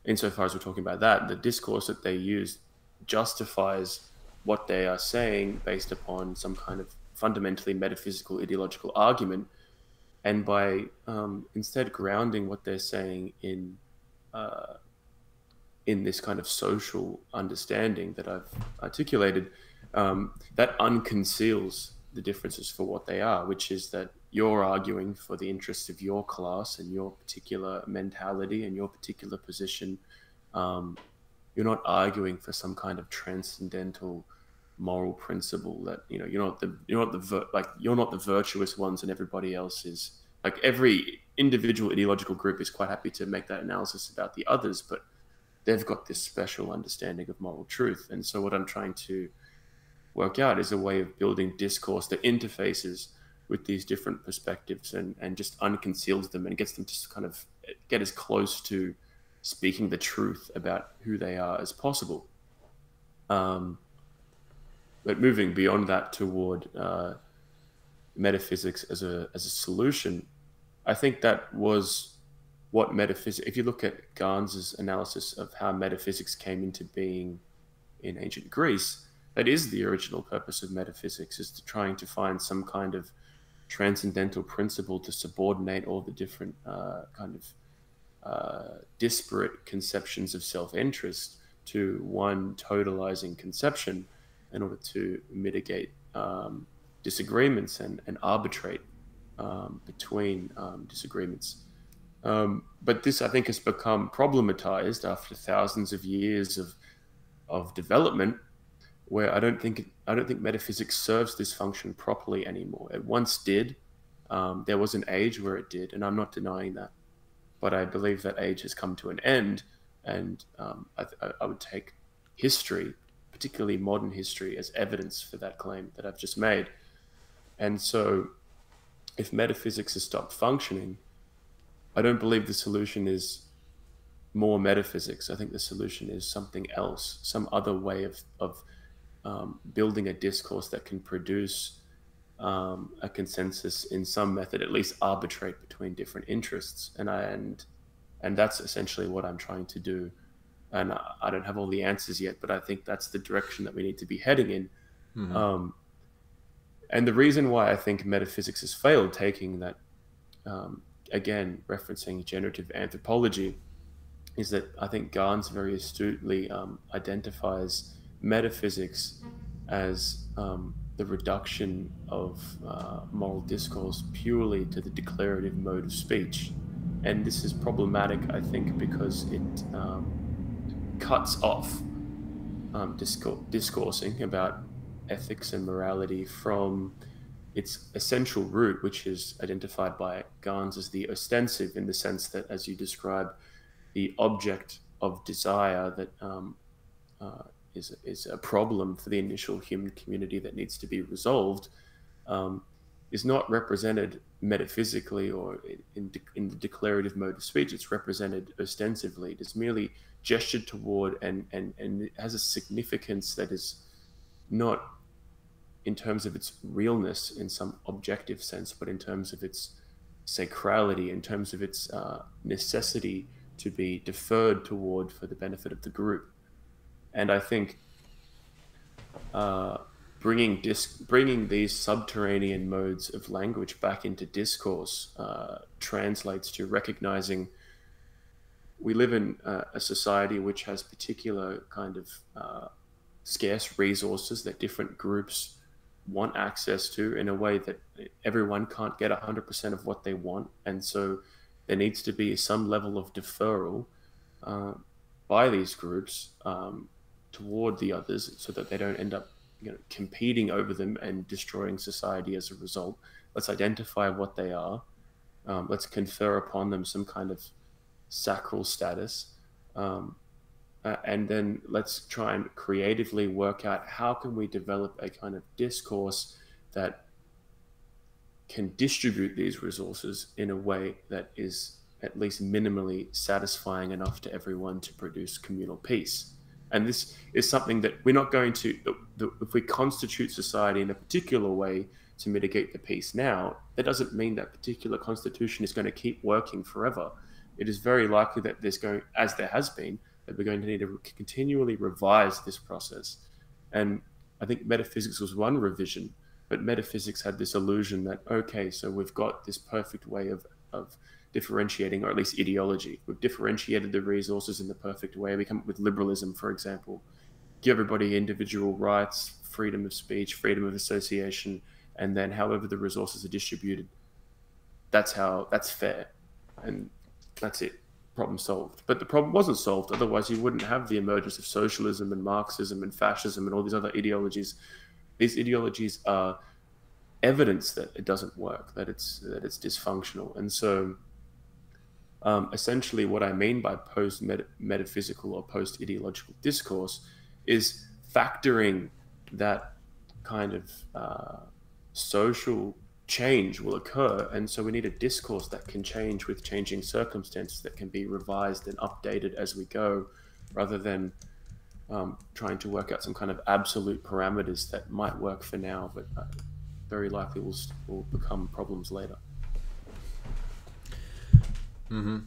[SPEAKER 1] insofar as we're talking about that, the discourse that they use justifies what they are saying based upon some kind of fundamentally metaphysical ideological argument, and by instead grounding what they're saying in this kind of social understanding that I've articulated, that unconceals the differences for what they are, which is that you're arguing for the interests of your class and your particular mentality and your particular position. You're not arguing for some kind of transcendental moral principle that you're not the virtuous ones and everybody else is. Like, every individual ideological group is quite happy to make that analysis about the others, but they've got this special understanding of moral truth. And so what I'm trying to work out is a way of building discourse that interfaces with these different perspectives and just unconceals them and gets them to kind of get as close to speaking the truth about who they are as possible. But moving beyond that toward metaphysics as a solution, I think that was what metaphysics, if you look at Gans's analysis of how metaphysics came into being in ancient Greece, that is the original purpose of metaphysics, is to trying to find some kind of transcendental principle to subordinate all the different disparate conceptions of self-interest to one totalizing conception in order to mitigate disagreements and arbitrate between disagreements. But this, I think, has become problematized after thousands of years of development, where I don't think metaphysics serves this function properly anymore. It once did. There was an age where it did, and I'm not denying that. But I believe that age has come to an end, and I would take history, particularly modern history, as evidence for that claim that I've just made. And so if metaphysics has stopped functioning, I don't believe the solution is more metaphysics. I think the solution is something else, some other way of building a discourse that can produce a consensus in some method, at least arbitrate between different interests. And that's essentially what I'm trying to do. And I don't have all the answers yet, but I think that's the direction that we need to be heading in. Mm-hmm. And the reason why I think metaphysics has failed, taking that, again, referencing generative anthropology, is that I think Gans very astutely identifies metaphysics as the reduction of moral discourse purely to the declarative mode of speech. And this is problematic, I think, because it cuts off discoursing about ethics and morality from its essential root, which is identified by Gans as the ostensive, in the sense that, as you describe, the object of desire that uh, is a problem for the initial human community that needs to be resolved, um, is not represented metaphysically or in the declarative mode of speech. It's represented ostensively. It is merely gestured toward, and it has a significance that is not in terms of its realness in some objective sense, but in terms of its sacrality, in terms of its necessity to be deferred toward for the benefit of the group. And I think uh, bringing these subterranean modes of language back into discourse translates to recognizing we live in a society which has particular kind of scarce resources that different groups want access to in a way that everyone can't get 100% of what they want. And so there needs to be some level of deferral uh, by these groups toward the others so that they don't end up competing over them and destroying society as a result. Let's identify what they are. Let's confer upon them some kind of sacral status. And then let's try and creatively work out how can we develop a kind of discourse that can distribute these resources in a way that is at least minimally satisfying enough to everyone to produce communal peace. And this is something that we're not going to, if we constitute society in a particular way to mitigate the peace now, that doesn't mean that particular constitution is going to keep working forever. It is very likely that there's going, as there has been, that we're going to need to continually revise this process. And I think metaphysics was one revision, but metaphysics had this illusion that, okay, so we've got this perfect way of differentiating, or at least ideology. We've differentiated the resources in the perfect way. We come up with liberalism, for example, give everybody individual rights, freedom of speech, freedom of association, and then however the resources are distributed, that's fair. And that's it. Problem solved. But the problem wasn't solved. Otherwise, you wouldn't have the emergence of socialism and Marxism and fascism and all these other ideologies. These ideologies are evidence that it doesn't work, that it's dysfunctional. And so, essentially, what I mean by post-metaphysical or post-ideological discourse is factoring that kind of social change will occur, and so we need a discourse that can change with changing circumstances, that can be revised and updated as we go, rather than trying to work out some kind of absolute parameters that might work for now, but very likely will become problems later.
[SPEAKER 2] Mm-hmm.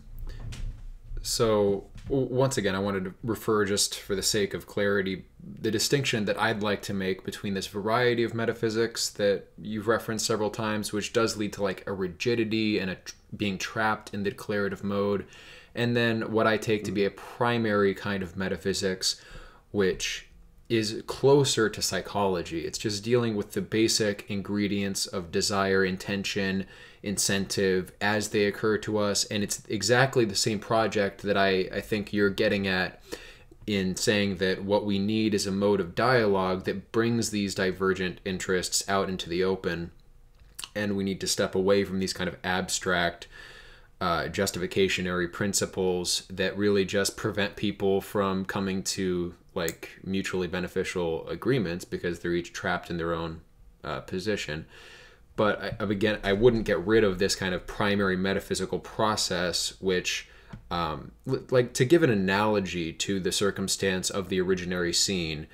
[SPEAKER 2] So once again, I wanted to refer, just for the sake of clarity, the distinction that I'd like to make between this variety of metaphysics that you've referenced several times, which does lead to like a rigidity and being trapped in the declarative mode, and then what I take to be a primary kind of metaphysics, which is closer to psychology. It's just dealing with the basic ingredients of desire, intention, incentive as they occur to us. And it's exactly the same project that I think you're getting at in saying that what we need is a mode of dialogue that brings these divergent interests out into the open. And we need to step away from these kind of abstract justificationary principles that really just prevent people from coming to like mutually beneficial agreements because they're each trapped in their own position. But again, I wouldn't get rid of this kind of primary metaphysical process, which, like, to give an analogy to the circumstance of the originary scene,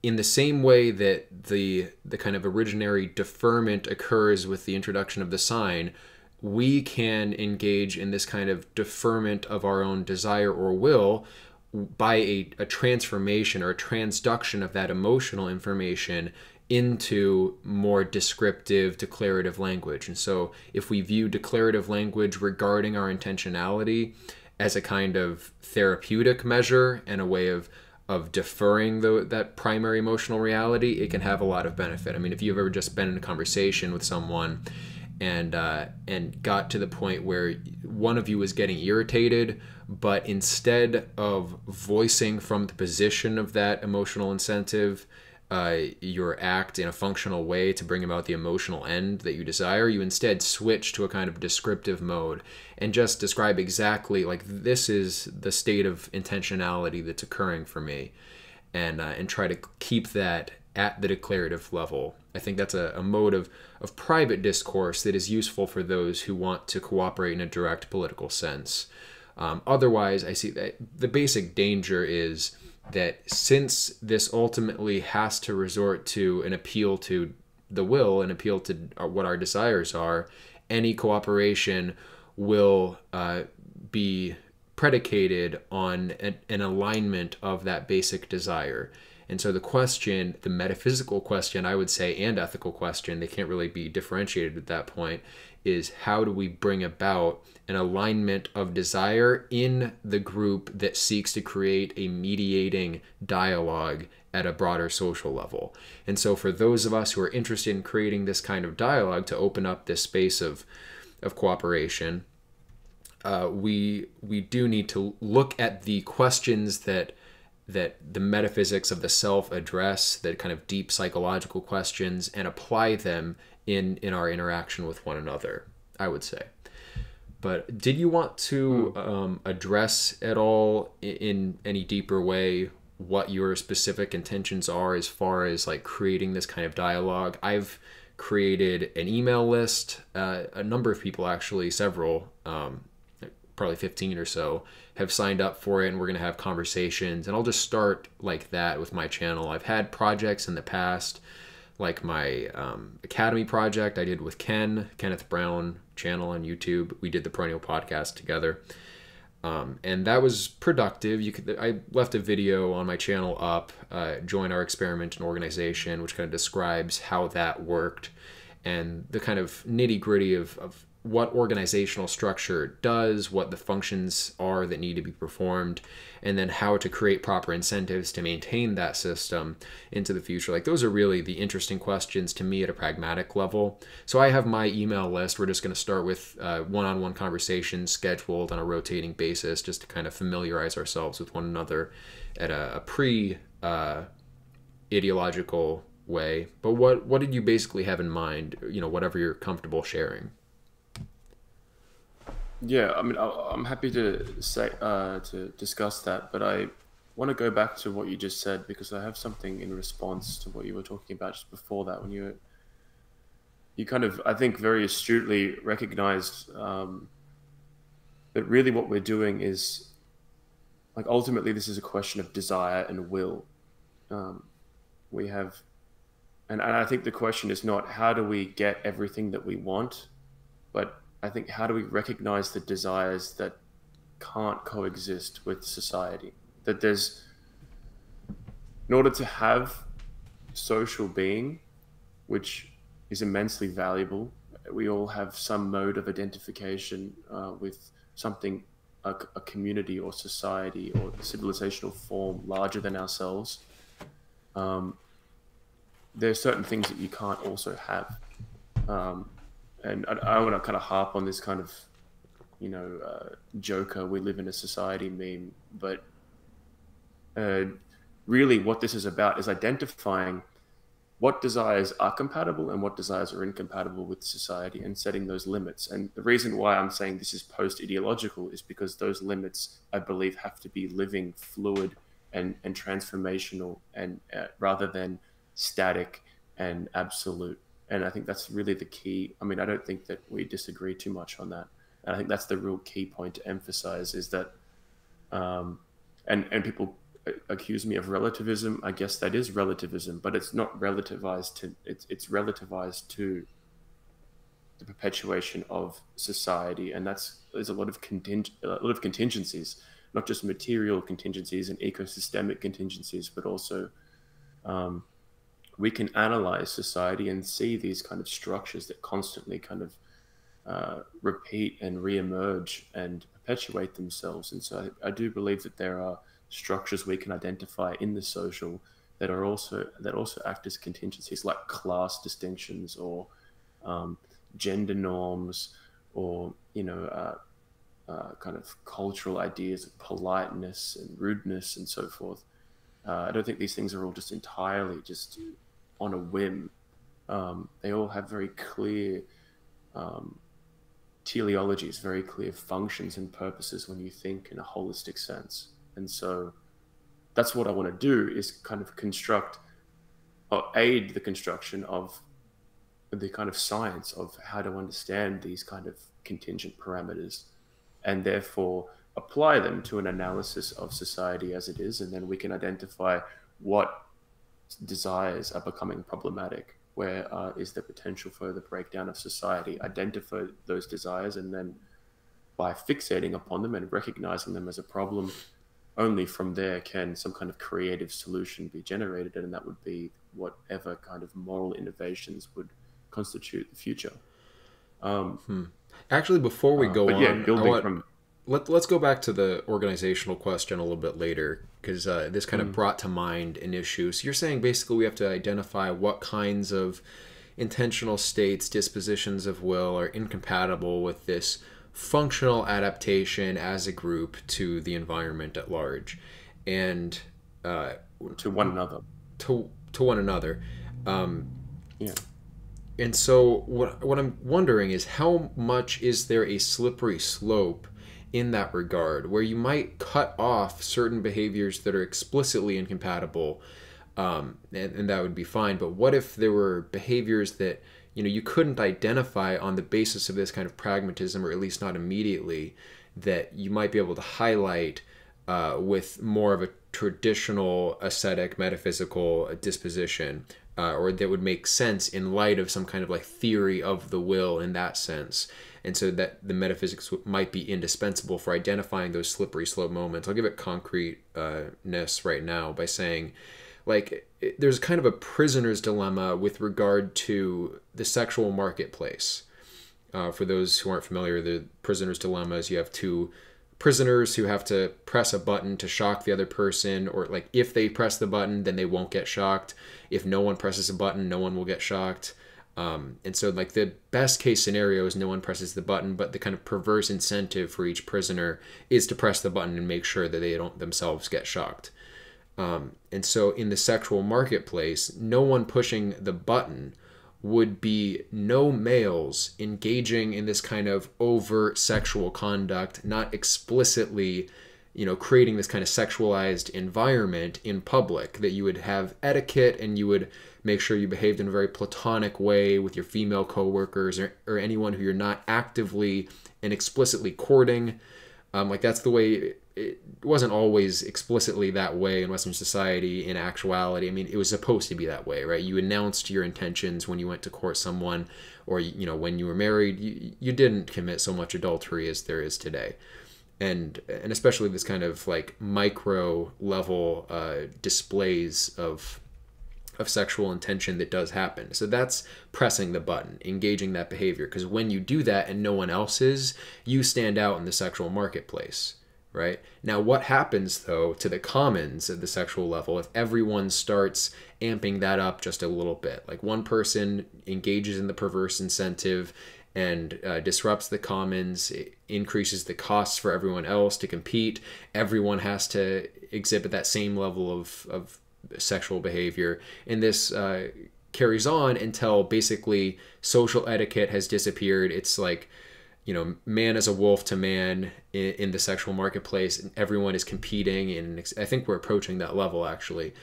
[SPEAKER 2] in the same way that the kind of originary deferment occurs with the introduction of the sign, we can engage in this kind of deferment of our own desire or will by a transformation or a transduction of that emotional information into more descriptive, declarative language. And so if we view declarative language regarding our intentionality as a kind of therapeutic measure and a way of deferring that primary emotional reality, it can have a lot of benefit. I mean, if you've ever just been in a conversation with someone and got to the point where one of you was getting irritated, but instead of voicing from the position of that emotional incentive, your act in a functional way to bring about the emotional end that you desire. You instead switch to a kind of descriptive mode and just describe exactly like this is the state of intentionality that's occurring for me, and try to keep that at the declarative level. I think that's a mode of private discourse that is useful for those who want to cooperate in a direct political sense. Otherwise, I see that the basic danger is that since this ultimately has to resort to an appeal to the will, an appeal to what our desires are, any cooperation will be predicated on an alignment of that basic desire. And so the question, the metaphysical question, I would say, and ethical question, they can't really be differentiated at that point, is how do we bring about an alignment of desire in the group that seeks to create a mediating dialogue at a broader social level. And so for those of us who are interested in creating this kind of dialogue to open up this space of cooperation, we do need to look at the questions that the metaphysics of the self address, that kind of deep psychological questions, and apply them in our interaction with one another, I would say. But did you want to address at all in any deeper way what your specific intentions are as far as like creating this kind of dialogue? I've created an email list. A number of people, actually, several, probably 15 or so, have signed up for it, and we're going to have conversations. And I'll just start like that with my channel. I've had projects in the past, like my Academy project I did with Kenneth Brown channel on YouTube. We did the Perennial podcast together. And that was productive. I left a video on my channel up, Join Our Experiment and Organization, which kind of describes how that worked and the kind of nitty gritty of what organizational structure does, what the functions are that need to be performed, and then how to create proper incentives to maintain that system into the future. Like, those are really the interesting questions to me at a pragmatic level. So I have my email list. We're just going to start with one-on-one conversations scheduled on a rotating basis, just to kind of familiarize ourselves with one another at a pre-ideological way. But what did you basically have in mind, whatever you're comfortable sharing?
[SPEAKER 1] Yeah, I mean, I'm happy to say to discuss that, but I want to go back to what you just said because I have something in response to what you were talking about just before that. When you kind of, I think, very astutely recognized that really what we're doing is, like, ultimately this is a question of desire and will. We have, and I think the question is not how do we get everything that we want, but I think how do we recognize the desires that can't coexist with society? That there's, in order to have social being, which is immensely valuable, we all have some mode of identification with something, a community or society or civilizational form larger than ourselves. There are certain things that you can't also have. And I want to kind of harp on this kind of, Joker, we live in a society meme, but really what this is about is identifying what desires are compatible and what desires are incompatible with society and setting those limits. And the reason why I'm saying this is post-ideological is because those limits, I believe, have to be living, fluid, and transformational, and rather than static and absolute. And I think that's really the key. I mean, I don't think that we disagree too much on that. And I think that's the real key point to emphasize is that, and people accuse me of relativism. I guess that is relativism, but it's not relativized to, it's relativized to the perpetuation of society. And there's a lot of contingencies, not just material contingencies and ecosystemic contingencies, but also, we can analyze society and see these kind of structures that constantly kind of repeat and reemerge and perpetuate themselves. And so I do believe that there are structures we can identify in the social that also act as contingencies, like class distinctions or gender norms, or kind of cultural ideas of politeness and rudeness and so forth. I don't think these things are all just entirely just on a whim. They all have very clear um, teleologies, very clear functions and purposes when you think in a holistic sense. And so that's what I want to do, is kind of construct or aid the construction of the kind of science of how to understand these kind of contingent parameters, and therefore apply them to an analysis of society as it is. And then we can identify what desires are becoming problematic, where is the potential for the breakdown of society, identify those desires, and then by fixating upon them and recognizing them as a problem, only from there can some kind of creative solution be generated, and that would be whatever kind of moral innovations would constitute the future. Um,
[SPEAKER 2] Actually, before we go
[SPEAKER 1] but yeah,
[SPEAKER 2] on, I
[SPEAKER 1] building
[SPEAKER 2] want
[SPEAKER 1] from
[SPEAKER 2] let's go back to the organizational question a little bit later, because this kind of brought to mind an issue. So you're saying basically we have to identify what kinds of intentional states, dispositions of will are incompatible with this functional adaptation as a group to the environment at large, and
[SPEAKER 1] to one another.
[SPEAKER 2] to one another.
[SPEAKER 1] Yeah.
[SPEAKER 2] And so what I'm wondering is, how much is there a slippery slope in that regard, where you might cut off certain behaviors that are explicitly incompatible, and that would be fine. But what if there were behaviors that you couldn't identify on the basis of this kind of pragmatism, or at least not immediately, that you might be able to highlight with more of a traditional ascetic metaphysical disposition, or that would make sense in light of some kind of like theory of the will in that sense. And so that the metaphysics might be indispensable for identifying those slippery slope moments. I'll give it concreteness right now by saying, like, there's kind of a prisoner's dilemma with regard to the sexual marketplace. For those who aren't familiar, the prisoner's dilemma is you have two prisoners who have to press a button to shock the other person, or like if they press the button, then they won't get shocked. If no one presses a button, no one will get shocked. And so like the best case scenario is no one presses the button, but the kind of perverse incentive for each prisoner is to press the button and make sure that they don't themselves get shocked. And so in the sexual marketplace, no one pushing the button would be no males engaging in this kind of overt sexual conduct, not explicitly, creating this kind of sexualized environment in public, that you would have etiquette and you would make sure you behaved in a very platonic way with your female coworkers, or anyone who you're not actively and explicitly courting. Like that's the way. It wasn't always explicitly that way in Western society in actuality. I mean, it was supposed to be that way, right? You announced your intentions when you went to court someone, or when you were married. You didn't commit so much adultery as there is today. And especially this kind of like micro level displays of sexual intention that does happen. So that's pressing the button, engaging that behavior, because when you do that and no one else is, you stand out in the sexual marketplace. Right? Now, what happens, though, to the commons at the sexual level if everyone starts amping that up just a little bit? Like one person engages in the perverse incentive and disrupts the commons, increases the costs for everyone else to compete. Everyone has to exhibit that same level of sexual behavior. And this carries on until basically social etiquette has disappeared. It's like, man as a wolf to man in the sexual marketplace, and everyone is competing, and I think we're approaching that level actually.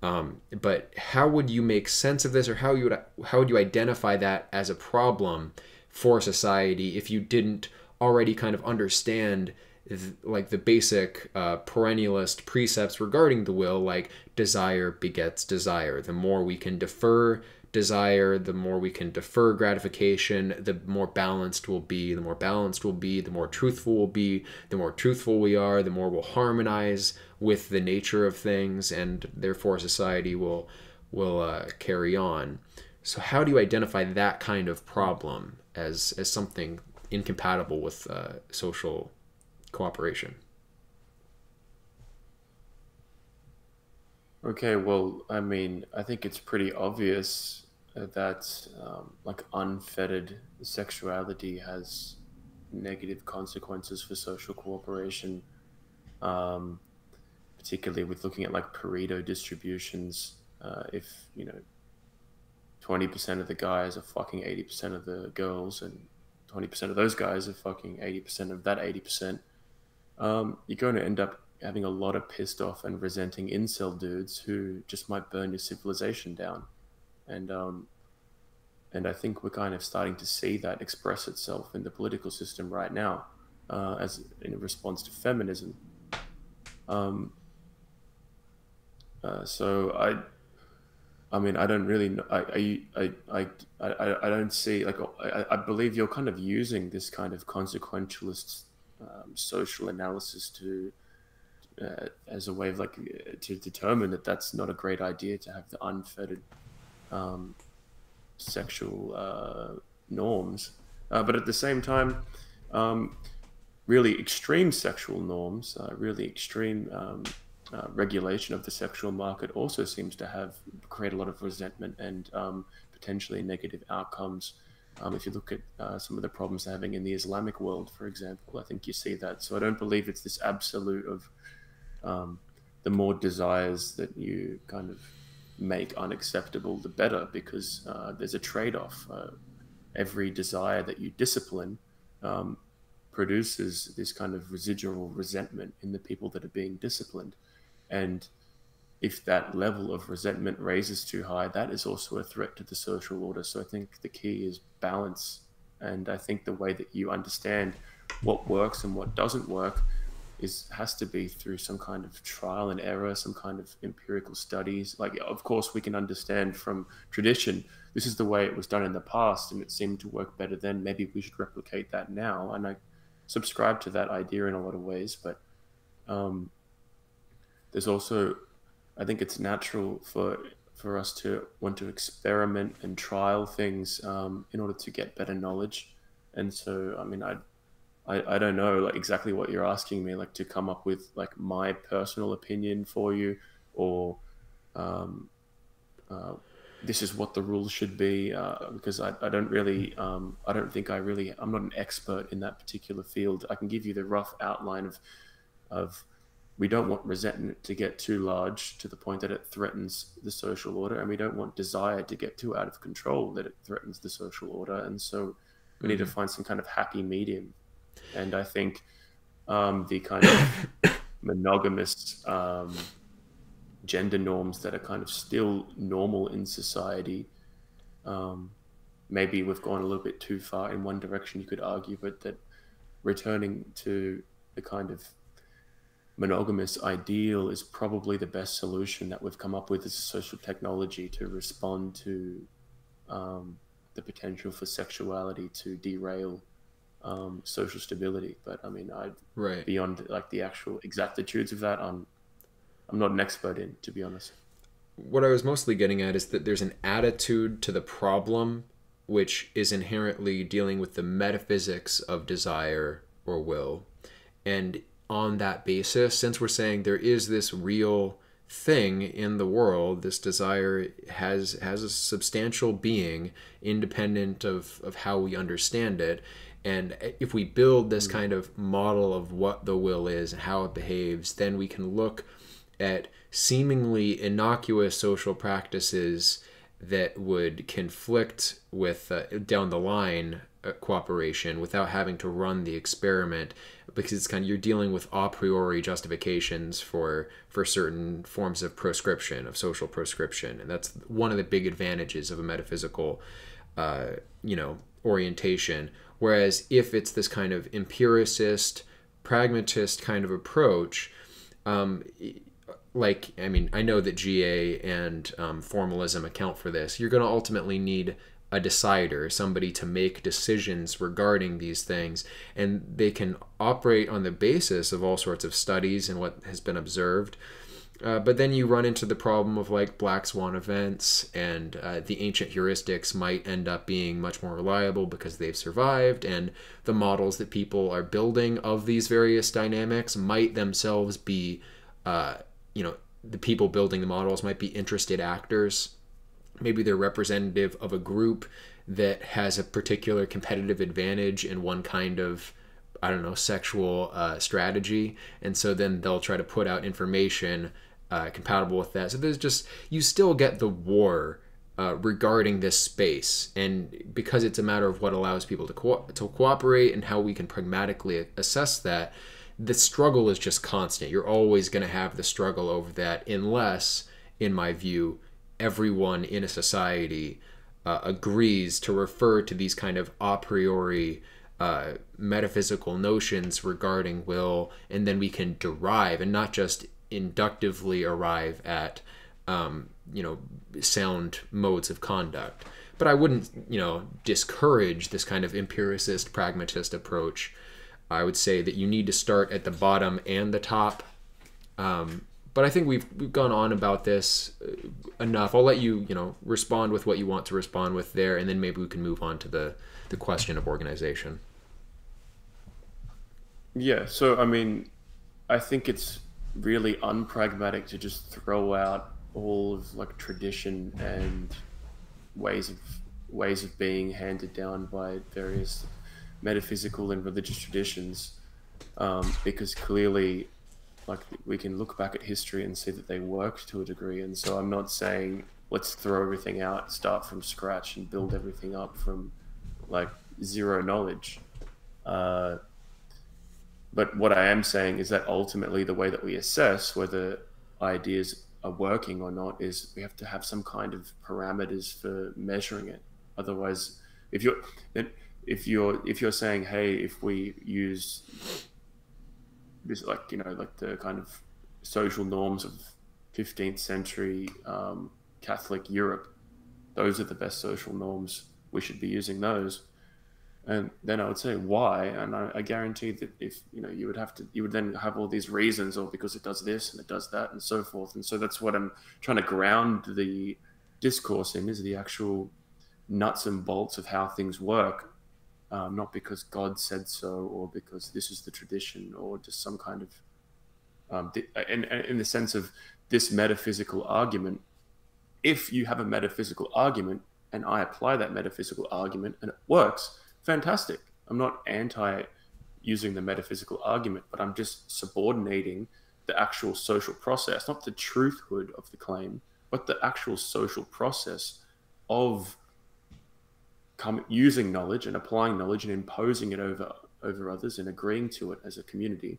[SPEAKER 2] But how would you make sense of this, or how would you identify that as a problem for society if you didn't already kind of understand like the basic perennialist precepts regarding the will, like desire begets desire. The more we can defer desire, the more we can defer gratification, the more balanced we'll be. The more balanced we'll be, the more truthful we'll be. The more truthful we are, the more we'll harmonize with the nature of things, and therefore society will carry on. So how do you identify that kind of problem as something incompatible with social cooperation?
[SPEAKER 1] Okay, well, I mean, I think it's pretty obvious that like unfettered sexuality has negative consequences for social cooperation, particularly with looking at like Pareto distributions. If 20% of the guys are fucking 80% of the girls, and 20% of those guys are fucking 80% of that 80%, you're going to end up having a lot of pissed off and resenting incel dudes who just might burn your civilization down. And I think we're kind of starting to see that express itself in the political system right now, as in response to feminism. Um, so I mean, I don't really know. I don't see, like, I believe you're kind of using this kind of consequentialist social analysis to as a way of, like, to determine that that's not a great idea to have the unfettered sexual norms, but at the same time, really extreme sexual norms, really extreme regulation of the sexual market also seems to create a lot of resentment and potentially negative outcomes. If you look at some of the problems they're having in the Islamic world, for example, I think you see that. So I don't believe it's this absolute of the more desires that you kind of make unacceptable, the better, because there's a trade-off. Every desire that you discipline produces this kind of residual resentment in the people that are being disciplined. And if that level of resentment raises too high, that is also a threat to the social order. So I think the key is balance. And I think the way that you understand what works and what doesn't work has to be through some kind of trial and error, some kind of empirical studies. Like, of course, we can understand from tradition, this is the way it was done in the past and it seemed to work better then. Maybe we should replicate that now. And I subscribe to that idea in a lot of ways. But there's also, I think it's natural for us to want to experiment and trial things in order to get better knowledge. And so, I mean, I don't know, like, exactly what you're asking me, like, to come up with, like, my personal opinion for you, or this is what the rules should be, because I don't really, I don't think I'm not an expert in that particular field. I can give you the rough outline of we don't want resentment to get too large to the point that it threatens the social order, and we don't want desire to get too out of control that it threatens the social order. And so we need to find some kind of happy medium. And I think the kind of monogamous gender norms that are kind of still normal in society, maybe we've gone a little bit too far in one direction, you could argue, but that returning to the kind of monogamous ideal is probably the best solution that we've come up with as a social technology to respond to the potential for sexuality to derail social stability. But I mean, beyond, like, the actual exactitudes of that, I'm not an expert in, to be honest.
[SPEAKER 2] What I was mostly getting at is that there's an attitude to the problem which is inherently dealing with the metaphysics of desire or will. And on that basis, since we're saying there is this real thing in the world, this desire has a substantial being independent of how we understand it. And if we build this kind of model of what the will is and how it behaves, then we can look at seemingly innocuous social practices that would conflict with down the line cooperation without having to run the experiment, because it's kind of, you're dealing with a priori justifications for certain forms of proscription, of social proscription. And that's one of the big advantages of a metaphysical orientation. Whereas if it's this kind of empiricist, pragmatist kind of approach, like, I mean, I know that GA and formalism account for this. You're going to ultimately need a decider, somebody to make decisions regarding these things, and they can operate on the basis of all sorts of studies and what has been observed. But then you run into the problem of, like, black swan events, and the ancient heuristics might end up being much more reliable because they've survived, and the models that people are building of these various dynamics might themselves be, the people building the models might be interested actors. Maybe they're representative of a group that has a particular competitive advantage in one kind of I don't know, sexual strategy, and so then they'll try to put out information compatible with that. So there's just, you still get the war regarding this space, and because it's a matter of what allows people to cooperate and how we can pragmatically assess that, the struggle is just constant. You're always going to have the struggle over that, unless, in my view, everyone in a society agrees to refer to these kind of a priori metaphysical notions regarding will, and then we can derive and not just inductively arrive at sound modes of conduct. But I wouldn't discourage this kind of empiricist pragmatist approach. I would say that you need to start at the bottom and the top. But I think we've gone on about this enough. I'll let you respond with what you want to respond with there, and then maybe we can move on to the question of organization.
[SPEAKER 1] Yeah, so I mean, I think it's really unpragmatic to just throw out all of like tradition and ways of being handed down by various metaphysical and religious traditions, because clearly, like, we can look back at history and see that they worked to a degree. And so I'm not saying let's throw everything out, start from scratch, and build everything up from like zero knowledge. But what I am saying is that ultimately the way that we assess whether ideas are working or not is we have to have some kind of parameters for measuring it. Otherwise, if you're saying, hey, if we use this, like, like the kind of social norms of 15th century Catholic Europe, those are the best social norms, we should be using those. And then I would say why, and I guarantee that if you would then have all these reasons, or because it does this and it does that and so forth. And so that's what I'm trying to ground the discourse in, is the actual nuts and bolts of how things work, not because God said so, or because this is the tradition, or just some kind of in the sense of this metaphysical argument. If you have a metaphysical argument and I apply that metaphysical argument and it works, fantastic. I'm not anti using the metaphysical argument, but I'm just subordinating the actual social process, not the truthhood of the claim, but the actual social process of using knowledge and applying knowledge and imposing it over others and agreeing to it as a community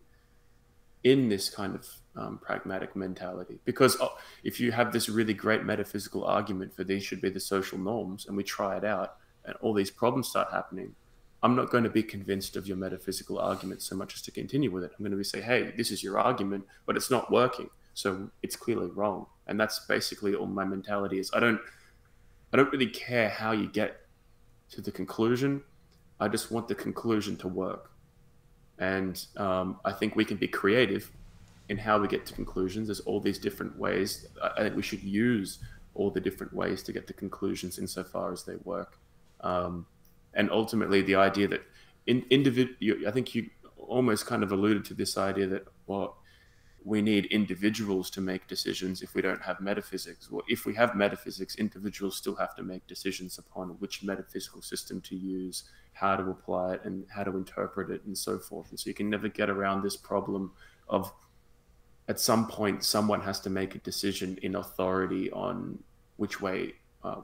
[SPEAKER 1] in this kind of pragmatic mentality. Because if you have this really great metaphysical argument for these should be the social norms, and we try it out and all these problems start happening, I'm not going to be convinced of your metaphysical argument so much as to continue with it. I'm going to say, hey, this is your argument, but it's not working, so it's clearly wrong. And that's basically all my mentality is. I don't really care how you get to the conclusion. I just want the conclusion to work. And I think we can be creative in how we get to conclusions. There's all these different ways. I think we should use all the different ways to get to conclusions insofar as they work. And ultimately, the idea that I think you almost kind of alluded to this idea that, well, we need individuals to make decisions if we don't have metaphysics. Well, if we have metaphysics, individuals still have to make decisions upon which metaphysical system to use, how to apply it, and how to interpret it, and so forth. And so you can never get around this problem of, at some point, someone has to make a decision in authority on which way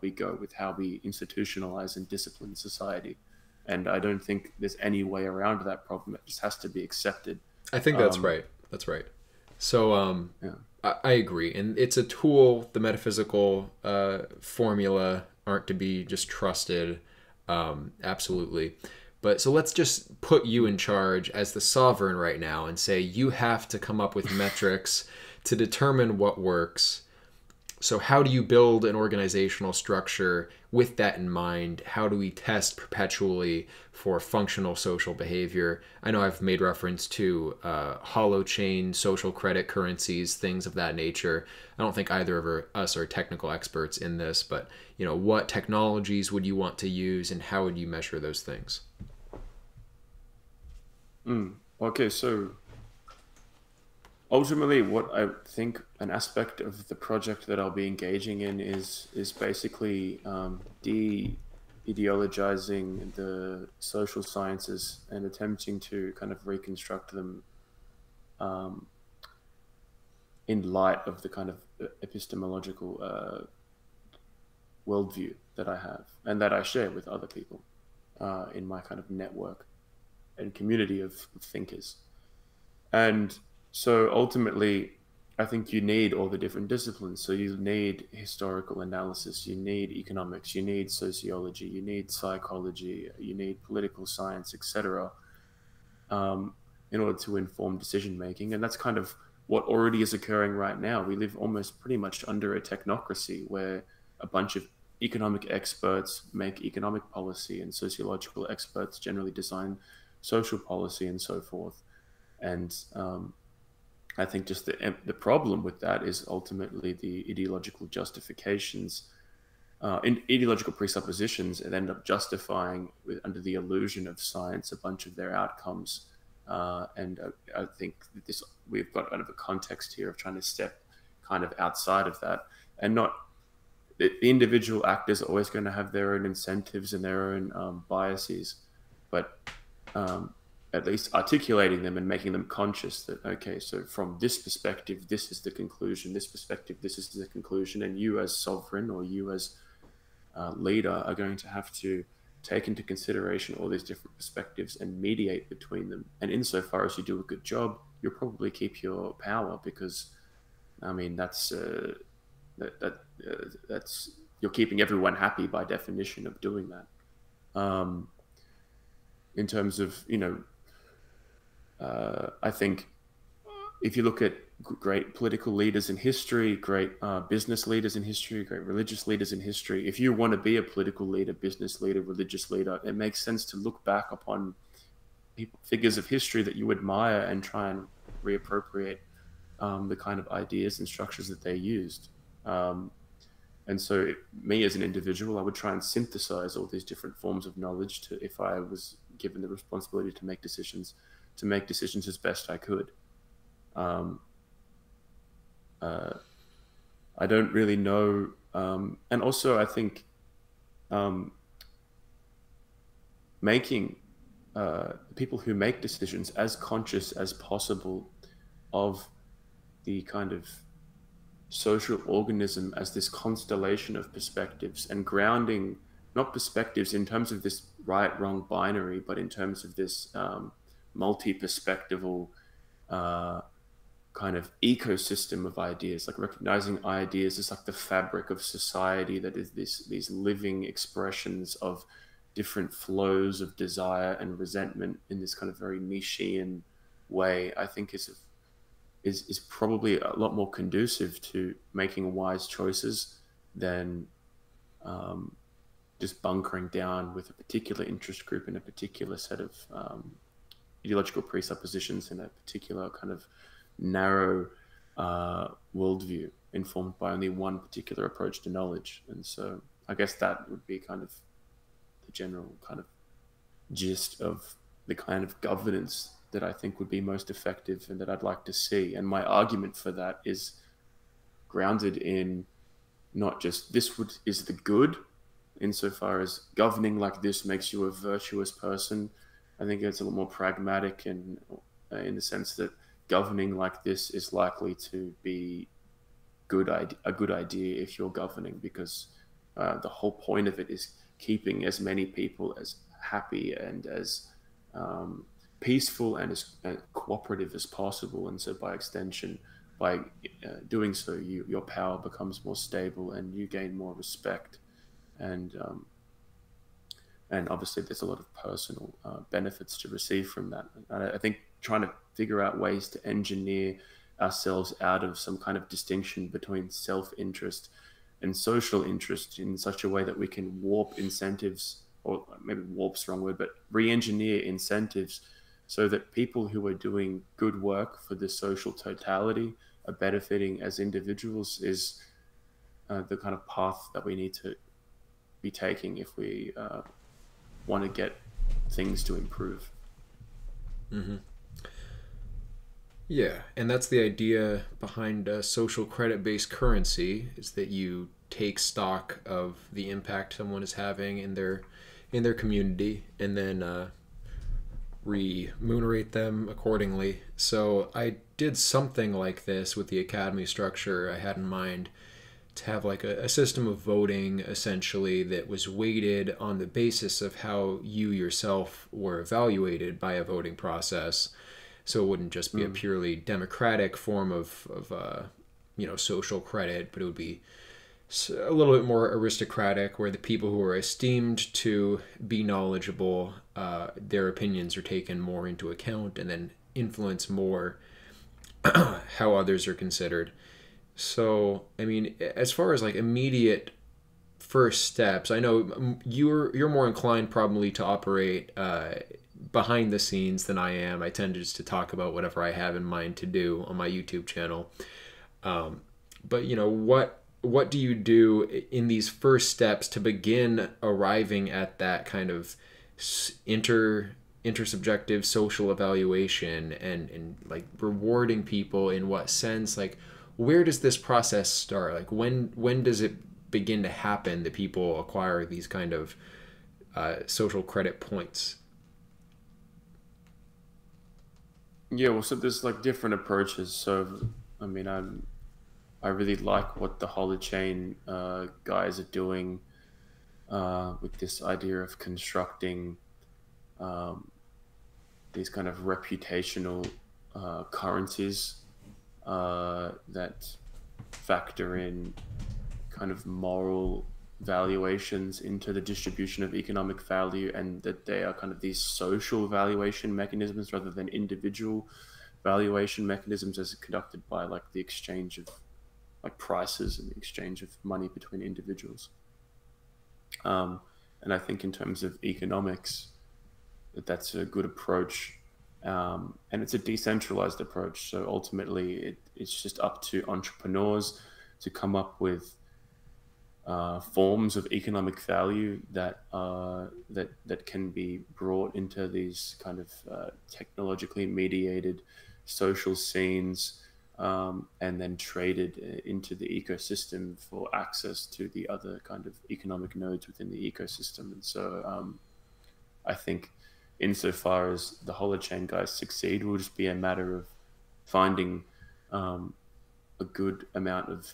[SPEAKER 1] we go with how we institutionalize and discipline society. And I don't think there's any way around that problem. It just has to be accepted.
[SPEAKER 2] I think that's right. That's right. So
[SPEAKER 1] Yeah.
[SPEAKER 2] I agree. And it's a tool. The metaphysical formula aren't to be just trusted. Absolutely. But so let's just put you in charge as the sovereign right now and say you have to come up with metrics to determine what works. So how do you build an organizational structure with that in mind? How do we test perpetually for functional social behavior? I know I've made reference to holochain, social credit currencies, things of that nature. I don't think either of us are technical experts in this, but what technologies would you want to use, and how would you measure those things?
[SPEAKER 1] Okay, so ultimately, what I think an aspect of the project that I'll be engaging in is basically ideologizing the social sciences and attempting to kind of reconstruct them um, in light of the kind of epistemological worldview that I have and that I share with other people in my kind of network and community of thinkers. And so ultimately, I think you need all the different disciplines. So you need historical analysis, you need economics, you need sociology, you need psychology, you need political science, etc., um, in order to inform decision making. And that's kind of what already is occurring right now. We live almost pretty much under a technocracy where a bunch of economic experts make economic policy and sociological experts generally design social policy and so forth. And I think just the problem with that is ultimately the ideological justifications, in ideological presuppositions, and end up justifying under the illusion of science a bunch of their outcomes. I think that this we've got kind of a context here of trying to step kind of outside of that, and not the individual actors are always going to have their own incentives and their own biases, but um, at least articulating them and making them conscious that, okay, so from this perspective, this is the conclusion, this perspective, this is the conclusion, and you as sovereign or you as leader are going to have to take into consideration all these different perspectives and mediate between them. And insofar as you do a good job, you'll probably keep your power because, I mean, that's you're keeping everyone happy by definition of doing that. In terms of, I think if you look at great political leaders in history, great business leaders in history, great religious leaders in history, if you want to be a political leader, business leader, religious leader, it makes sense to look back upon figures of history that you admire and try and reappropriate the kind of ideas and structures that they used. And so me as an individual, I would try and synthesize all these different forms of knowledge to, if I was given the responsibility to make decisions as best I could. Um, I don't really know. And also I think um, making people who make decisions as conscious as possible of the kind of social organism as this constellation of perspectives, and grounding not perspectives in terms of this right wrong binary, but in terms of this multi-perspectival kind of ecosystem of ideas, like recognizing ideas as like the fabric of society, that is these living expressions of different flows of desire and resentment in this kind of very Nietzschean way, I think is probably a lot more conducive to making wise choices than just bunkering down with a particular interest group in a particular set of ideological presuppositions in a particular kind of narrow worldview informed by only one particular approach to knowledge. And so I guess that would be kind of the general kind of gist of the kind of governance that I think would be most effective and that I'd like to see. And my argument for that is grounded in not just is the good, insofar as governing like this makes you a virtuous person. I think it's a little more pragmatic, and in the sense that governing like this is likely to be a good idea if you're governing, because the whole point of it is keeping as many people as happy and as peaceful and as cooperative as possible. And so by extension, by doing so, your power becomes more stable and you gain more respect. And obviously there's a lot of personal benefits to receive from that. And I think trying to figure out ways to engineer ourselves out of some kind of distinction between self-interest and social interest in such a way that we can warp incentives, or maybe warp's the wrong word, but re-engineer incentives so that people who are doing good work for the social totality are benefiting as individuals is the kind of path that we need to be taking if we want to get things to improve.
[SPEAKER 2] Mm-hmm. Yeah, and that's the idea behind a social credit-based currency is that you take stock of the impact someone is having in their community and then remunerate them accordingly. So I did something like this with the academy structure I had in mind to have like a system of voting essentially that was weighted on the basis of how you yourself were evaluated by a voting process. So it wouldn't just be a
[SPEAKER 1] Mm.
[SPEAKER 2] purely democratic form of social credit, but it would be a little bit more aristocratic, where the people who are esteemed to be knowledgeable, their opinions are taken more into account and then influence more how others are considered. So, I mean, as far as like immediate first steps, I know you're more inclined probably to operate behind the scenes than I am. I tend just to talk about whatever I have in mind to do on my YouTube channel. But what do you do in these first steps to begin arriving at that kind of intersubjective social evaluation and like rewarding people in what sense? Like, where does this process start? Like, when does it begin to happen that people acquire these kind of social credit points?
[SPEAKER 1] Yeah, well, so there's like different approaches. So, I mean, I really like what the holochain guys are doing with this idea of constructing um, these kind of reputational currencies that factor in kind of moral valuations into the distribution of economic value, and that they are kind of these social valuation mechanisms rather than individual valuation mechanisms as conducted by like the exchange of like prices and the exchange of money between individuals. Um, and I think in terms of economics, that's a good approach. And it's a decentralized approach. So ultimately, it's just up to entrepreneurs to come up with forms of economic value that can be brought into these kind of technologically mediated social scenes, and then traded into the ecosystem for access to the other kind of economic nodes within the ecosystem. And so I think, insofar as the holochain guys succeed, will just be a matter of finding um, a good amount of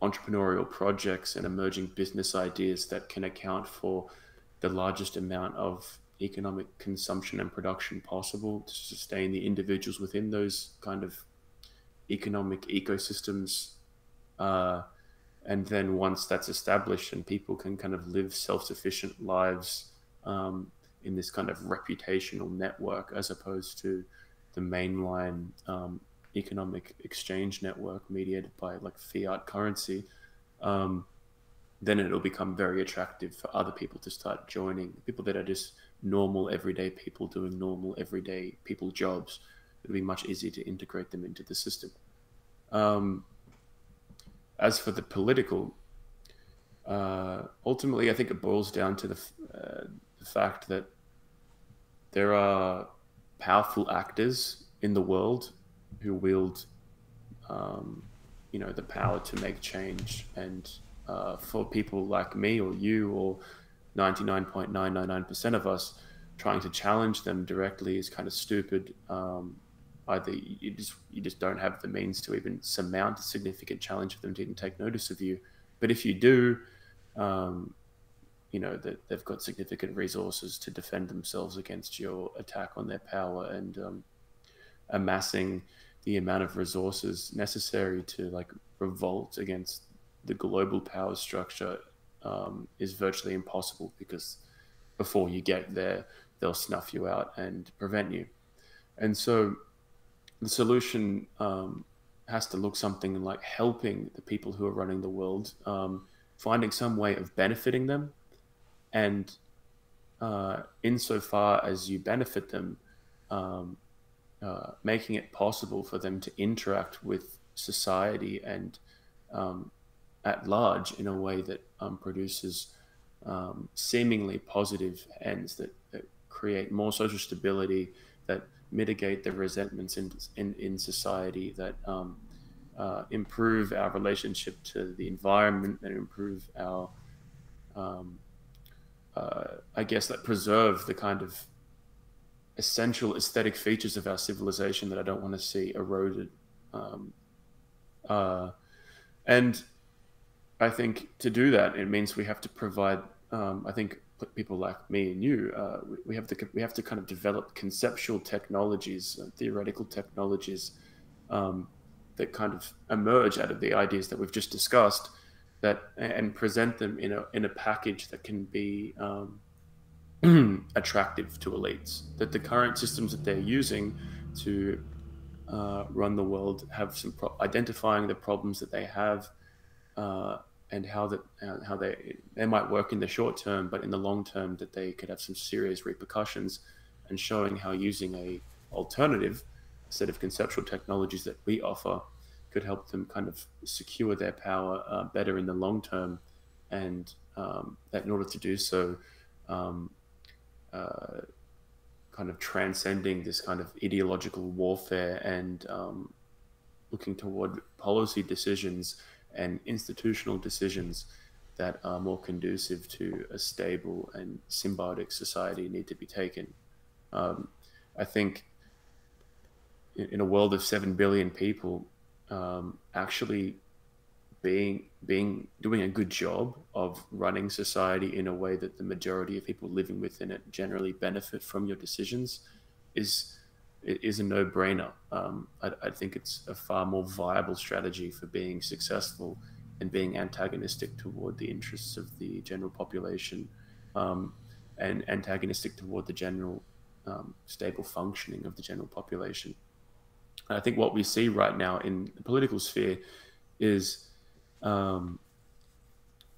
[SPEAKER 1] entrepreneurial projects and emerging business ideas that can account for the largest amount of economic consumption and production possible to sustain the individuals within those kind of economic ecosystems. Uh, and then once that's established and people can kind of live self-sufficient lives in this kind of reputational network as opposed to the mainline economic exchange network mediated by like fiat currency, um, then it'll become very attractive for other people to start joining. People that are just normal everyday people doing normal everyday people jobs, it'll be much easier to integrate them into the system. um, as for the political, ultimately I think it boils down to the fact that there are powerful actors in the world who wield um, the power to make change. And for people like me or you or 99.999% of us, trying to challenge them directly is kind of stupid. Either you just don't have the means to even surmount a significant challenge for them to even take notice of you. But if you do, um, that they've got significant resources to defend themselves against your attack on their power, and amassing the amount of resources necessary to like revolt against the global power structure is virtually impossible, because before you get there, they'll snuff you out and prevent you. And so the solution has to look something like helping the people who are running the world, finding some way of benefiting them, and insofar as you benefit them, um, making it possible for them to interact with society and um, at large in a way that produces seemingly positive ends that create more social stability, that mitigate the resentments in society, that improve our relationship to the environment, and improve our, um, I guess, that preserve the kind of essential aesthetic features of our civilization that I don't want to see eroded. Um, uh, and I think to do that, it means we have to provide. I think people like me and you, we have to kind of develop conceptual technologies, theoretical technologies, um, that kind of emerge out of the ideas that we've just discussed, that and present them in a package that can be attractive to elites. That the current systems that they're using to run the world have some identifying the problems that they have, uh, and how they might work in the short term, but in the long term that they could have some serious repercussions, and showing how using a alternative set of conceptual technologies that we offer could help them kind of secure their power better in the long term, and that in order to do so, um, uh, kind of transcending this kind of ideological warfare, and looking toward policy decisions and institutional decisions that are more conducive to a stable and symbiotic society need to be taken. Um, I think in a world of 7 billion people, actually being doing a good job of running society in a way that the majority of people living within it generally benefit from your decisions is is a no-brainer. I think it's a far more viable strategy for being successful and being antagonistic toward the interests of the general population, um, and antagonistic toward the general stable functioning of the general population. And I think what we see right now in the political sphere is um,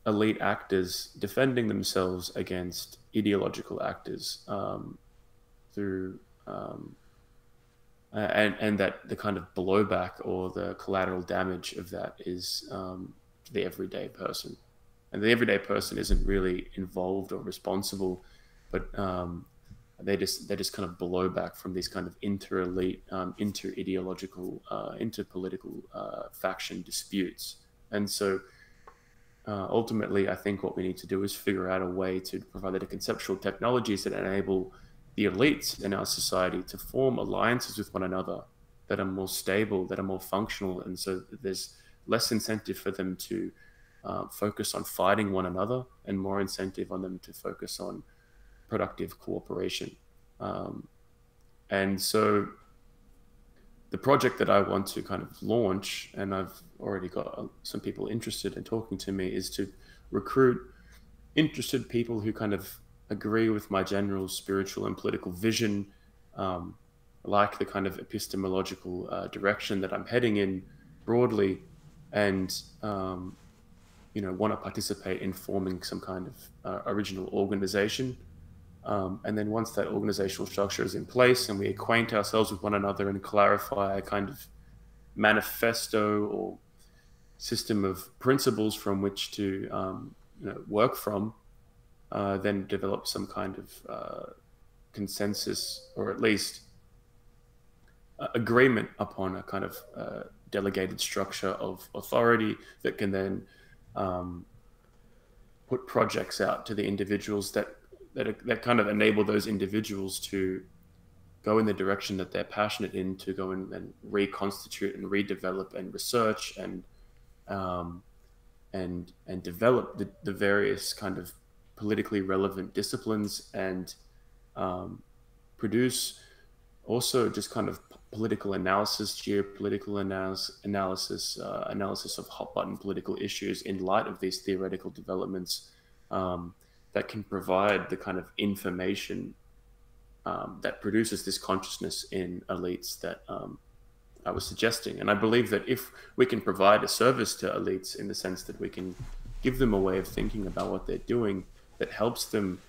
[SPEAKER 1] elite actors defending themselves against ideological actors, through and that the kind of blowback or the collateral damage of that is the everyday person, and the everyday person isn't really involved or responsible, but they just kind of blow back from these kind of inter elite, inter ideological, inter political faction disputes, and so ultimately, I think what we need to do is figure out a way to provide the conceptual technologies that enable the elites in our society to form alliances with one another that are more stable, that are more functional, and so there's less incentive for them to focus on fighting one another, and more incentive on them to focus on productive cooperation. Um, and so the project that I want to kind of launch, and I've already got some people interested in talking to me, is to recruit interested people who kind of agree with my general spiritual and political vision, um, like the kind of epistemological direction that I'm heading in broadly, and want to participate in forming some kind of original organization. And then once that organizational structure is in place and we acquaint ourselves with one another and clarify a kind of manifesto or system of principles from which to work from, then develop some kind of consensus, or at least agreement upon a kind of delegated structure of authority that can then put projects out to the individuals that kind of enable those individuals to go in the direction that they're passionate in, to go in and reconstitute and redevelop and research um, and develop the various kind of politically relevant disciplines, and produce also just kind of political analysis, geopolitical analysis of hot button political issues in light of these theoretical developments, um, that can provide the kind of information that produces this consciousness in elites that I was suggesting. And I believe that if we can provide a service to elites in the sense that we can give them a way of thinking about what they're doing that helps them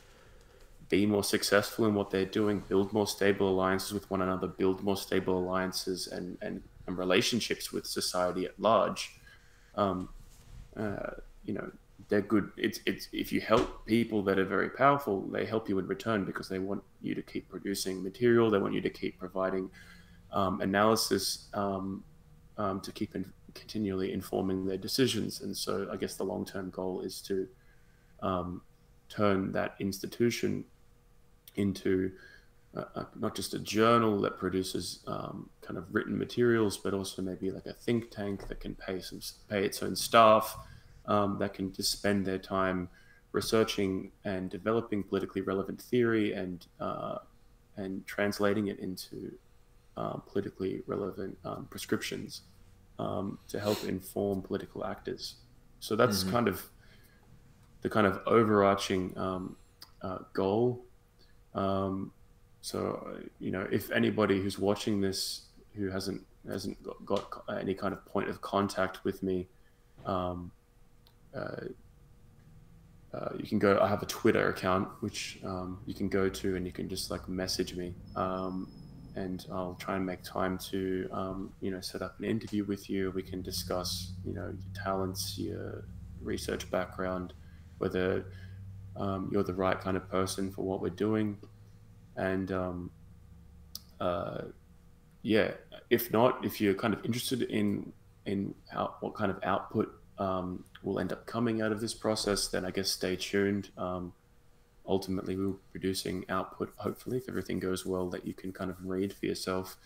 [SPEAKER 1] be more successful in what they're doing, build more stable alliances with one another, build more stable alliances and relationships with society at large, um, uh, you know, they're good. It's if you help people that are very powerful, they help you in return because they want you to keep producing material. They want you to keep providing analysis to keep continually informing their decisions. And so I guess the long term goal is to turn that institution into not just a journal that produces kind of written materials, but also maybe like a think tank that can pay its own staff, that can just spend their time researching and developing politically relevant theory and translating it into politically relevant prescriptions to help inform political actors. So that's
[SPEAKER 2] Mm-hmm.
[SPEAKER 1] kind of the kind of overarching goal. So if anybody who's watching this who hasn't got any kind of point of contact with me, um, uh, you can go. I have a Twitter account which you can go to, and you can just like message me, and I'll try and make time to set up an interview with you. We can discuss your talents, your research background, whether you're the right kind of person for what we're doing, and yeah, if not, if you're kind of interested in what kind of output will end up coming out of this process, then I guess stay tuned. Ultimately, we're producing output, hopefully, if everything goes well, that you can kind of read for yourself.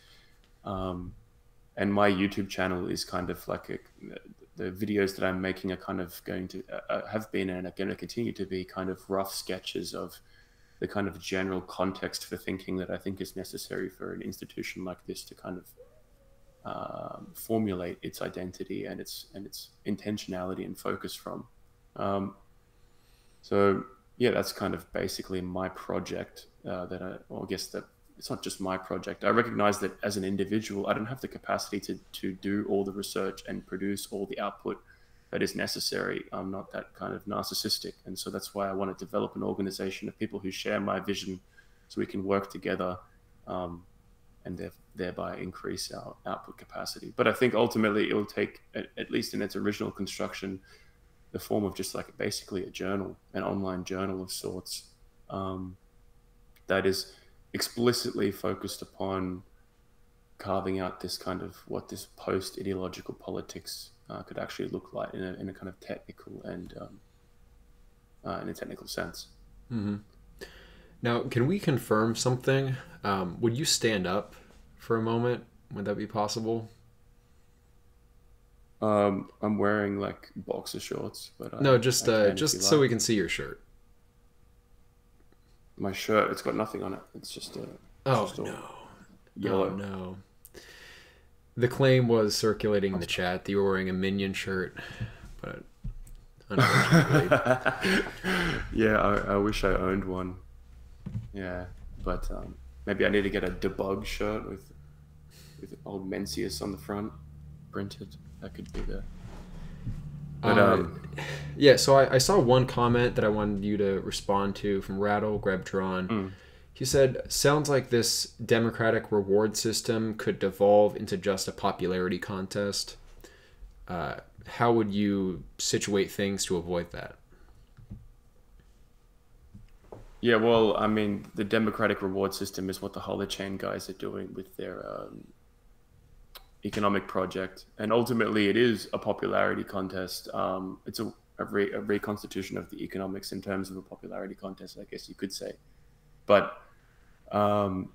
[SPEAKER 1] Um, and my YouTube channel is kind of like the videos that I'm making are kind of going to have been and are going to continue to be kind of rough sketches of the kind of general context for thinking that I think is necessary for an institution like this to kind of formulate its identity and its intentionality and focus from. Um, so yeah, that's kind of basically my project. Well, I guess that it's not just my project. I recognize that as an individual, I don't have the capacity to do all the research and produce all the output that is necessary. I'm not that kind of narcissistic, and so that's why I want to develop an organization of people who share my vision, so we can work together. And thereby increase our output capacity. But I think ultimately it will take, at least in its original construction, the form of just like basically a journal, an online journal of sorts, that is explicitly focused upon carving out this kind of what this post-ideological politics could actually look like in a kind of technical and in a technical sense.
[SPEAKER 2] Mm-hmm. Now, can we confirm something? Would you stand up for a moment? Would that be possible?
[SPEAKER 1] I'm wearing like boxer shorts, but
[SPEAKER 2] No,
[SPEAKER 1] I can if you
[SPEAKER 2] just so
[SPEAKER 1] like.
[SPEAKER 2] we can see your shirt.
[SPEAKER 1] My shirt, it's got nothing on it. It's
[SPEAKER 2] Oh
[SPEAKER 1] just all
[SPEAKER 2] no. Oh
[SPEAKER 1] yellow.
[SPEAKER 2] no. The claim was circulating in the chat that you were wearing a Minion shirt, but unfortunately.
[SPEAKER 1] Yeah, I wish I owned one. Yeah, but maybe I need to get a debug shirt with old Mencius on the front printed. That could be the. But
[SPEAKER 2] Uh, yeah, so I saw one comment that I wanted you to respond to from Rattle Grebtron.
[SPEAKER 1] mm,
[SPEAKER 2] He said, sounds like this democratic reward system could devolve into just a popularity contest. How would you situate things to avoid that?
[SPEAKER 1] yeah, well, I mean, the democratic reward system is what the Holochain guys are doing with their economic project, and ultimately, it is a popularity contest. It's a reconstitution of the economics in terms of a popularity contest, I guess you could say. But um,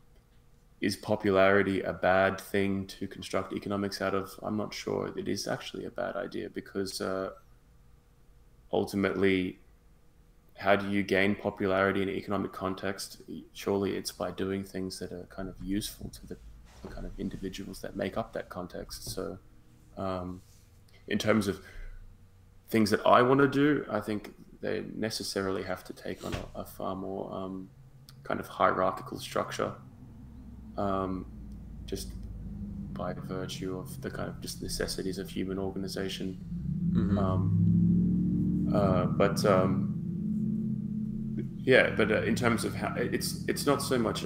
[SPEAKER 1] is popularity a bad thing to construct economics out of? I'm not sure. It is actually a bad idea because ultimately, how do you gain popularity in an economic context? Surely it's by doing things that are kind of useful to the kind of individuals that make up that context. So, um, in terms of things that I want to do, I think they necessarily have to take on a far more kind of hierarchical structure, um, just by virtue of the kind of just necessities of human organization.
[SPEAKER 2] Mm-hmm.
[SPEAKER 1] But yeah, but in terms of how it's not so much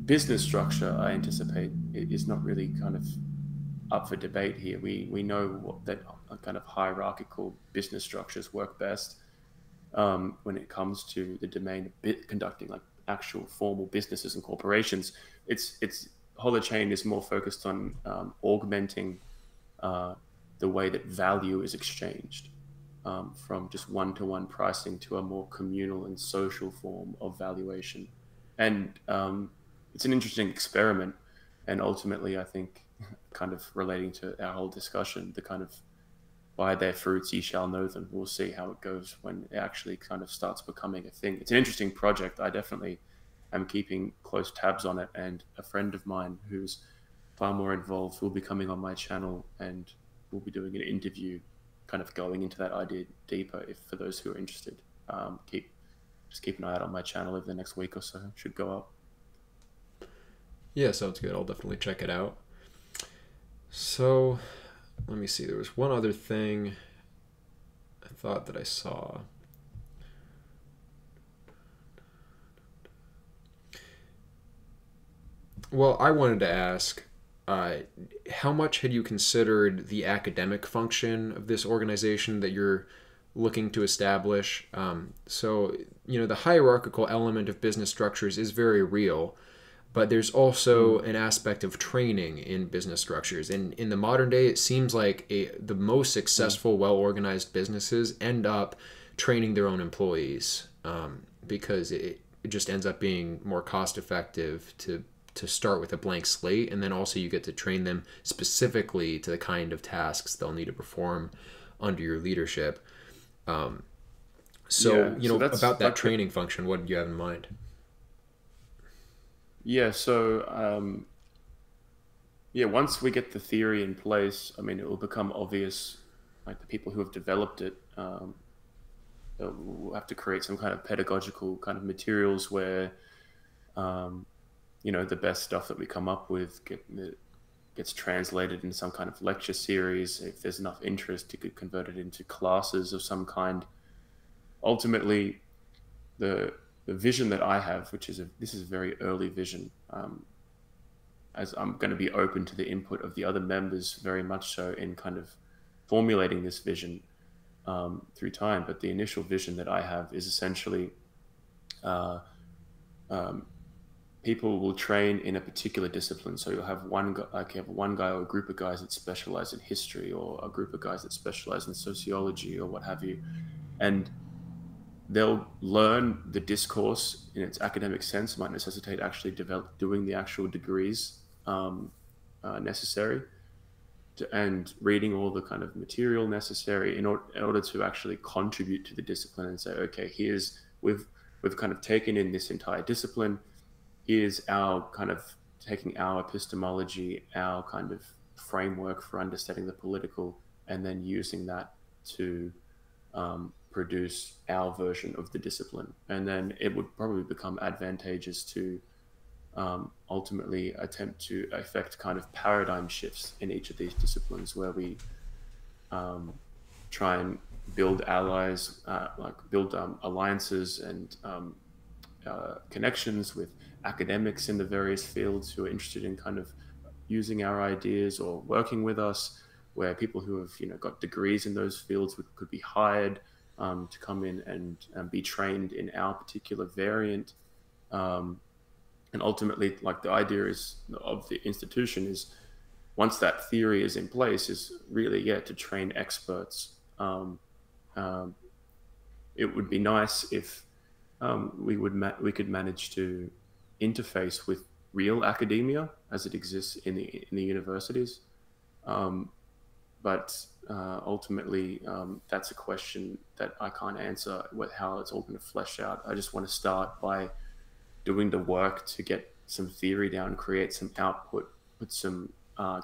[SPEAKER 1] business structure. I anticipate is not really kind of up for debate here. We know that kind of hierarchical business structures work best when it comes to the domain of conducting like actual formal businesses and corporations. It's Holochain is more focused on augmenting uh, the way that value is exchanged from just one-to-one pricing to a more communal and social form of valuation. And it's an interesting experiment. And ultimately, I think, kind of relating to our whole discussion, the kind of by their fruits ye shall know them. We'll see how it goes when it actually kind of starts becoming a thing. It's an interesting project. I definitely am keeping close tabs on it. And a friend of mine who's far more involved will be coming on my channel, and we'll be doing an interview kind of going into that idea deeper if for those who are interested. Just keep an eye out on my channel over the next week or so. It should go up.
[SPEAKER 2] Yeah, sounds good. I'll definitely check it out. So, let me see. There was one other thing I thought that I saw. Well, I wanted to ask, how much had you considered the academic function of this organization that you're looking to establish? So, the hierarchical element of business structures is very real, but there's also an aspect of training in business structures. And in the modern day, it seems like the most successful, well-organized businesses end up training their own employees because it just ends up being more cost-effective to start with a blank slate, and then also you get to train them specifically to the kind of tasks they'll need to perform under your leadership. About that training function, what did you have in mind?
[SPEAKER 1] Yeah, so once we get the theory in place, I mean, it will become obvious, like the people who have developed it, we'll have to create some kind of pedagogical kind of materials where, the best stuff that we come up with gets translated into some kind of lecture series. If there's enough interest, you could convert it into classes of some kind. Ultimately, the vision that I have, this is a very early vision, as I'm going to be open to the input of the other members very much so in kind of formulating this vision through time. But the initial vision that I have is essentially people will train in a particular discipline. So you'll have one guy or a group of guys that specialize in history, or a group of guys that specialize in sociology or what have you. And they'll learn the discourse in its academic sense, might necessitate actually doing the actual degrees necessary, and reading all the kind of material necessary in order to actually contribute to the discipline and say, okay, we've kind of taken in this entire discipline. Here's our kind of taking our epistemology, our kind of framework for understanding the political, and then using that to produce our version of the discipline. And then it would probably become advantageous to ultimately attempt to affect kind of paradigm shifts in each of these disciplines, where we try and build allies, build alliances and connections with academics in the various fields who are interested in kind of using our ideas or working with us, where people who have got degrees in those fields could be hired to come in and be trained in our particular variant. And ultimately, like, the idea of the institution is, once that theory is in place, is really to train experts. It would be nice if we could manage to interface with real academia as it exists in the universities, but ultimately that's a question that I can't answer how it's all going to flesh out. I just want to start by doing the work to get some theory down, create some output,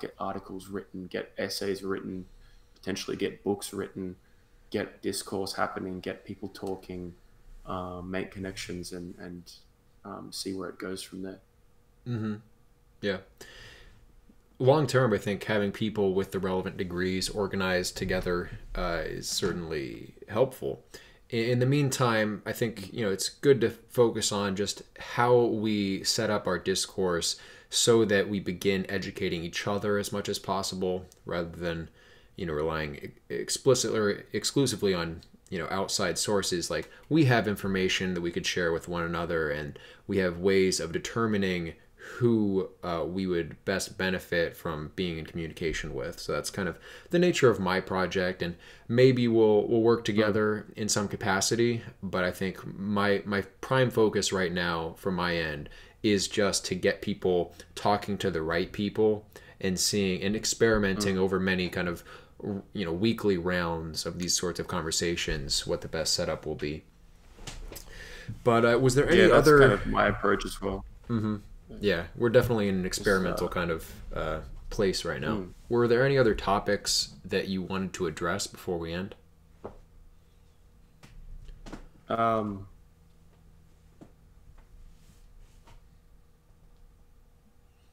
[SPEAKER 1] get articles written, get essays written, potentially get books written, get discourse happening, get people talking, make connections, and see where it goes from there.
[SPEAKER 2] Mm-hmm. Yeah. Long term, I think having people with the relevant degrees organized together is certainly helpful. In the meantime, I think, it's good to focus on just how we set up our discourse so that we begin educating each other as much as possible, rather than, relying explicitly or exclusively on, outside sources. Like, we have information that we could share with one another, and we have ways of determining who we would best benefit from being in communication with. So that's kind of the nature of my project, and maybe we'll work together in some capacity. But I think my prime focus right now, from my end, is just to get people talking to the right people and seeing and experimenting over many kind of weekly rounds of these sorts of conversations what the best setup will be. But was there any
[SPEAKER 1] Yeah, that's
[SPEAKER 2] other?
[SPEAKER 1] kind of my approach as well.
[SPEAKER 2] Yeah, we're definitely in an
[SPEAKER 1] Just,
[SPEAKER 2] experimental kind of place right now.
[SPEAKER 1] mm,
[SPEAKER 2] Were there any other topics that you wanted to address before we end?
[SPEAKER 1] um,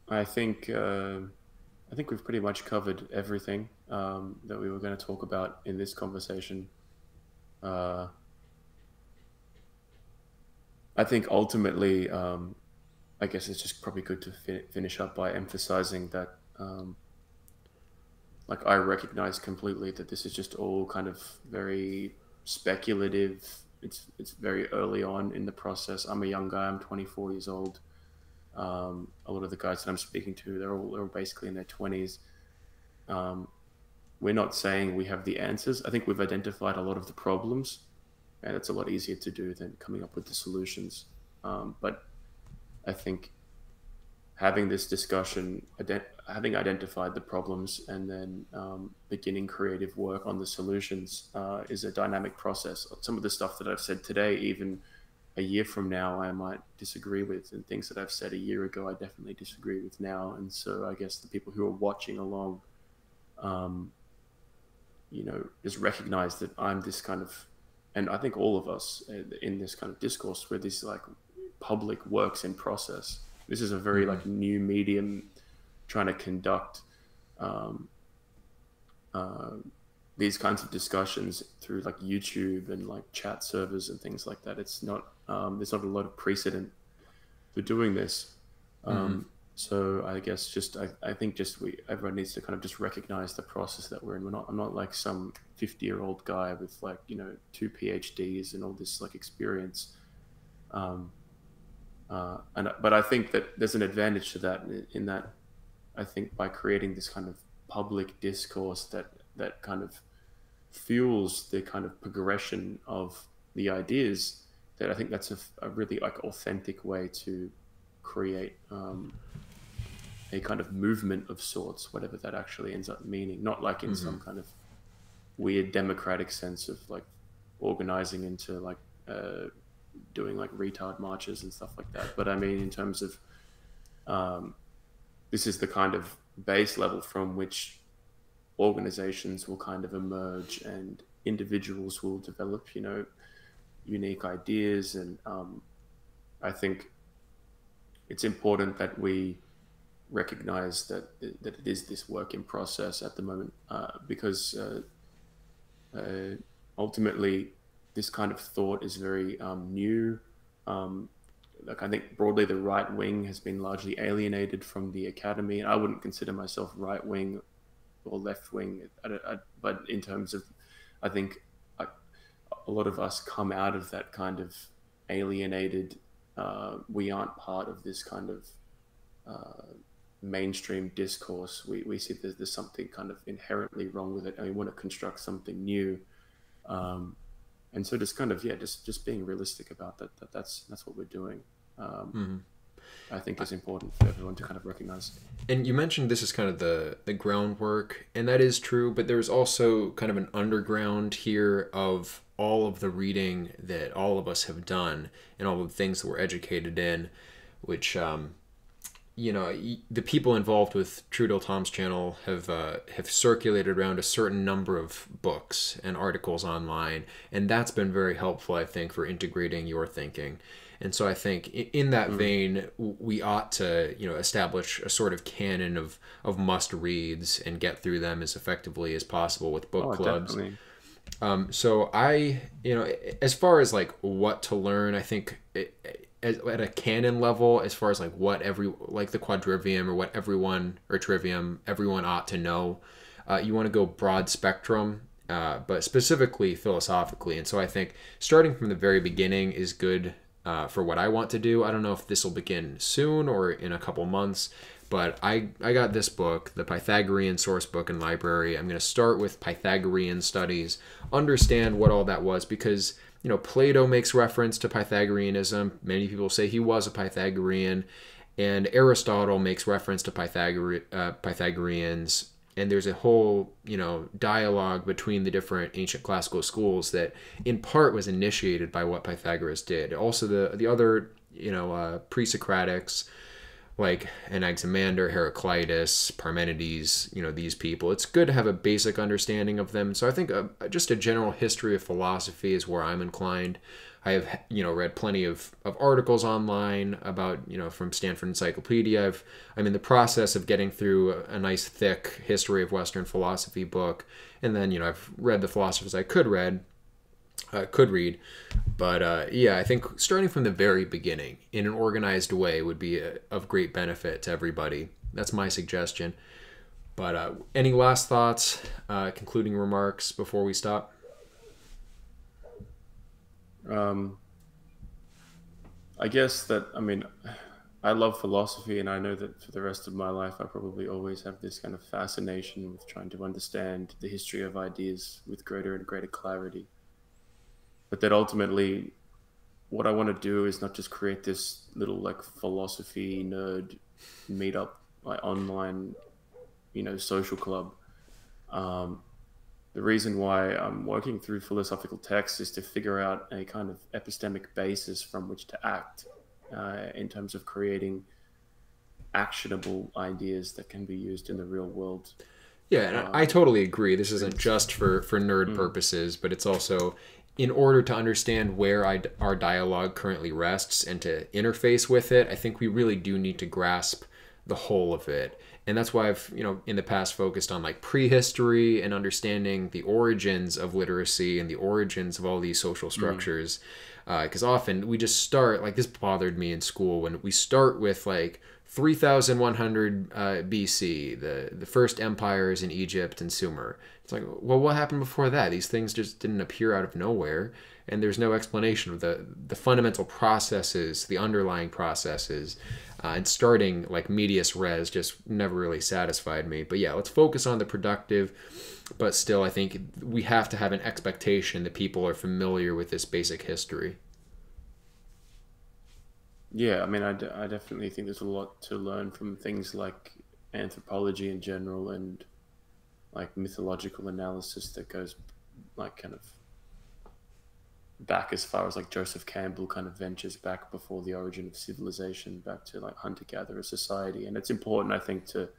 [SPEAKER 1] I think I think we've pretty much covered everything that we were going to talk about in this conversation. Uh, I think ultimately, I guess it's just probably good to finish up by emphasizing that, like, I recognize completely that this is just all kind of very speculative. It's very early on in the process. I'm a young guy. I'm 24 years old. A lot of the guys that I'm speaking to, they're all basically in their 20s. Um, we're not saying we have the answers. I think we've identified a lot of the problems, and it's a lot easier to do than coming up with the solutions. But I think having this discussion, having identified the problems, and then beginning creative work on the solutions is a dynamic process. Some of the stuff that I've said today, even a year from now, I might disagree with, and things that I've said a year ago, I definitely disagree with now. And so I guess the people who are watching along, um, just recognize that I'm this kind of, and I think all of us in this kind of discourse, where this like public works in process. This is a very
[SPEAKER 2] Mm-hmm.
[SPEAKER 1] like new medium trying to conduct um, uh, these kinds of discussions through like YouTube and like chat servers and things like that. It's not there's not a lot of precedent for doing this.
[SPEAKER 2] Mm-hmm.
[SPEAKER 1] So I guess just I think just everyone needs to kind of just recognize the process that we're in. I'm not like some 50-year-old guy with like two PhDs and all this like experience. Um, but I think that there's an advantage to that in that I think by creating this kind of public discourse that kind of fuels the kind of progression of the ideas, that I think that's a really like authentic way to create a kind of movement of sorts, whatever that actually ends up meaning. Not like in
[SPEAKER 2] Mm-hmm.
[SPEAKER 1] some kind of weird democratic sense of like organizing into like doing like retard marches and stuff like that. But I mean, in terms of um, this is the kind of base level from which organizations will kind of emerge and individuals will develop, unique ideas. And I think it's important that we recognize that it is this work in process at the moment, because uh, ultimately this kind of thought is very new. Um, like I think broadly the right wing has been largely alienated from the academy, and I wouldn't consider myself right wing or left wing, but in terms of, I think I, a lot of us come out of that kind of alienated. We aren't part of this kind of mainstream discourse. We see there's something kind of inherently wrong with it, and we want to construct something new. Um, and so just kind of just being realistic about that's what we're doing. Um,
[SPEAKER 2] Mm-hmm.
[SPEAKER 1] I think is important for everyone to kind of recognize.
[SPEAKER 2] And you mentioned this is kind of the groundwork, and that is true, but there's also kind of an underground here of all of the reading that all of us have done and all of the things that we're educated in, which the people involved with Trudeau Tom's channel have circulated around a certain number of books and articles online, and that's been very helpful, I think, for integrating your thinking. And so I think in that
[SPEAKER 1] Mm.
[SPEAKER 2] vein, we ought to establish a sort of canon of must reads and get through them as effectively as possible with book
[SPEAKER 1] Oh,
[SPEAKER 2] clubs.
[SPEAKER 1] definitely.
[SPEAKER 2] So as far as like what to learn, I think at a canon level, as far as like what every like the quadrivium or what everyone or trivium everyone ought to know, you want to go broad spectrum, but specifically philosophically. And so I think starting from the very beginning is good for what I want to do. I don't know if this will begin soon or in a couple months, but I got this book, the Pythagorean Source Book and Library. I'm going to start with Pythagorean studies, understand what all that was, because Plato makes reference to Pythagoreanism. Many people say he was a Pythagorean, and Aristotle makes reference to Pythagoreans. And there's a whole dialogue between the different ancient classical schools that in part was initiated by what Pythagoras did. Also the other pre-Socratics like Anaximander, Heraclitus, Parmenides, these people. It's good to have a basic understanding of them. So I think just a general history of philosophy is where I'm inclined. I have, read plenty of articles online about, from Stanford Encyclopedia. I'm in the process of getting through a nice thick history of Western philosophy book. And then, I've read the philosophers I could read. But yeah, I think starting from the very beginning in an organized way would be of great benefit to everybody. That's my suggestion. But any last thoughts, concluding remarks before we stop?
[SPEAKER 1] Um, I guess that, I mean, I love philosophy, and I know that for the rest of my life, I probably always have this kind of fascination with trying to understand the history of ideas with greater and greater clarity. But that ultimately, what I want to do is not just create this little like philosophy nerd meetup, like online, social club. Um, the reason why I'm working through philosophical texts is to figure out a kind of epistemic basis from which to act in terms of creating actionable ideas that can be used in the real world.
[SPEAKER 2] Yeah, and I
[SPEAKER 1] Um,
[SPEAKER 2] totally agree. This isn't just for nerd
[SPEAKER 1] mm,
[SPEAKER 2] purposes, but it's also in order to understand where our dialogue currently rests and to interface with it. I think we really do need to grasp the whole of it, and that's why I've in the past focused on like prehistory and understanding the origins of literacy and the origins of all these social
[SPEAKER 1] mm,
[SPEAKER 2] structures. Because often we just start like this bothered me in school when we start with like 3100 BC, the first empires in Egypt and Sumer. It's like, well, what happened before that? These things just didn't appear out of nowhere, and there's no explanation of the fundamental processes, the underlying processes. And starting like medias res just never really satisfied me. But yeah, let's focus on the productive. But still, I think we have to have an expectation that people are familiar with this basic history.
[SPEAKER 1] yeah, I mean, I definitely think there's a lot to learn from things like anthropology in general and like mythological analysis that goes like kind of back as far as like Joseph Campbell kind of ventures back before the origin of civilization, back to like hunter gatherer society. And it's important, I think, to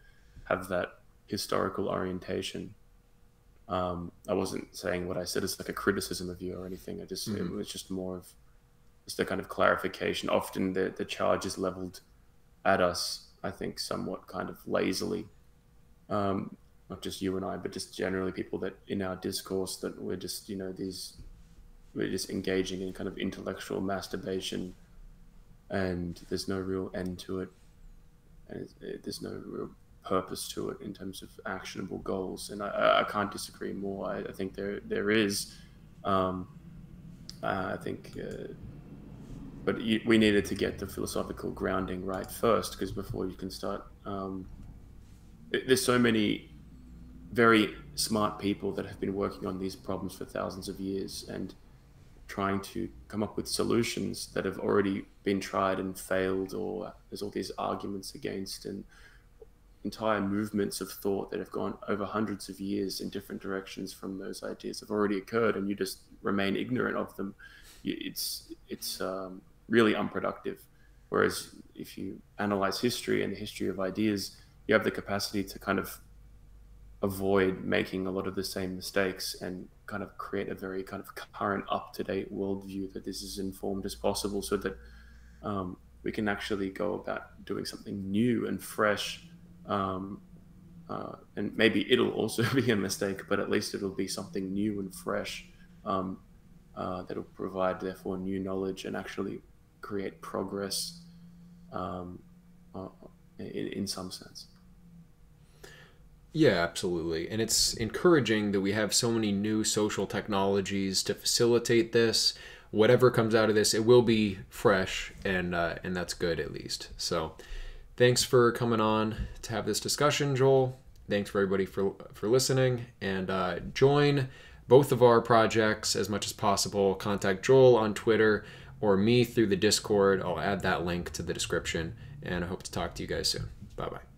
[SPEAKER 1] have that historical orientation. I wasn't saying what I said as like a criticism of you or anything. It
[SPEAKER 2] Mm-hmm.
[SPEAKER 1] was just more of just a kind of clarification. Often the charge is leveled at us, I think, somewhat kind of lazily. Not just you and I, but just generally people that in our discourse that we're just, we're just engaging in kind of intellectual masturbation, and there's no real end to it, and there's no real purpose to it in terms of actionable goals. And I can't disagree more. I think there is. Um, I think, but we needed to get the philosophical grounding right first, because before you can start, there's so many very smart people that have been working on these problems for thousands of years and trying to come up with solutions that have already been tried and failed, or there's all these arguments against, and entire movements of thought that have gone over hundreds of years in different directions from those ideas have already occurred, and you just remain ignorant of them. It's really unproductive. Whereas if you analyze history and the history of ideas, you have the capacity to kind of avoid making a lot of the same mistakes and kind of create a very kind of current, up to date worldview that is as informed as possible, so that we can actually go about doing something new and fresh, um, and maybe it'll also be a mistake, but at least it'll be something new and fresh, that'll provide therefore new knowledge and actually create progress, um, uh, in some sense.
[SPEAKER 2] Yeah, absolutely. And it's encouraging that we have so many new social technologies to facilitate this. Whatever comes out of this, it will be fresh, and that's good at least. So, thanks for coming on to have this discussion, Joel. Thanks for everybody for listening, and join both of our projects as much as possible. Contact Joel on Twitter or me through the Discord. I'll add that link to the description, and I hope to talk to you guys soon. Bye bye.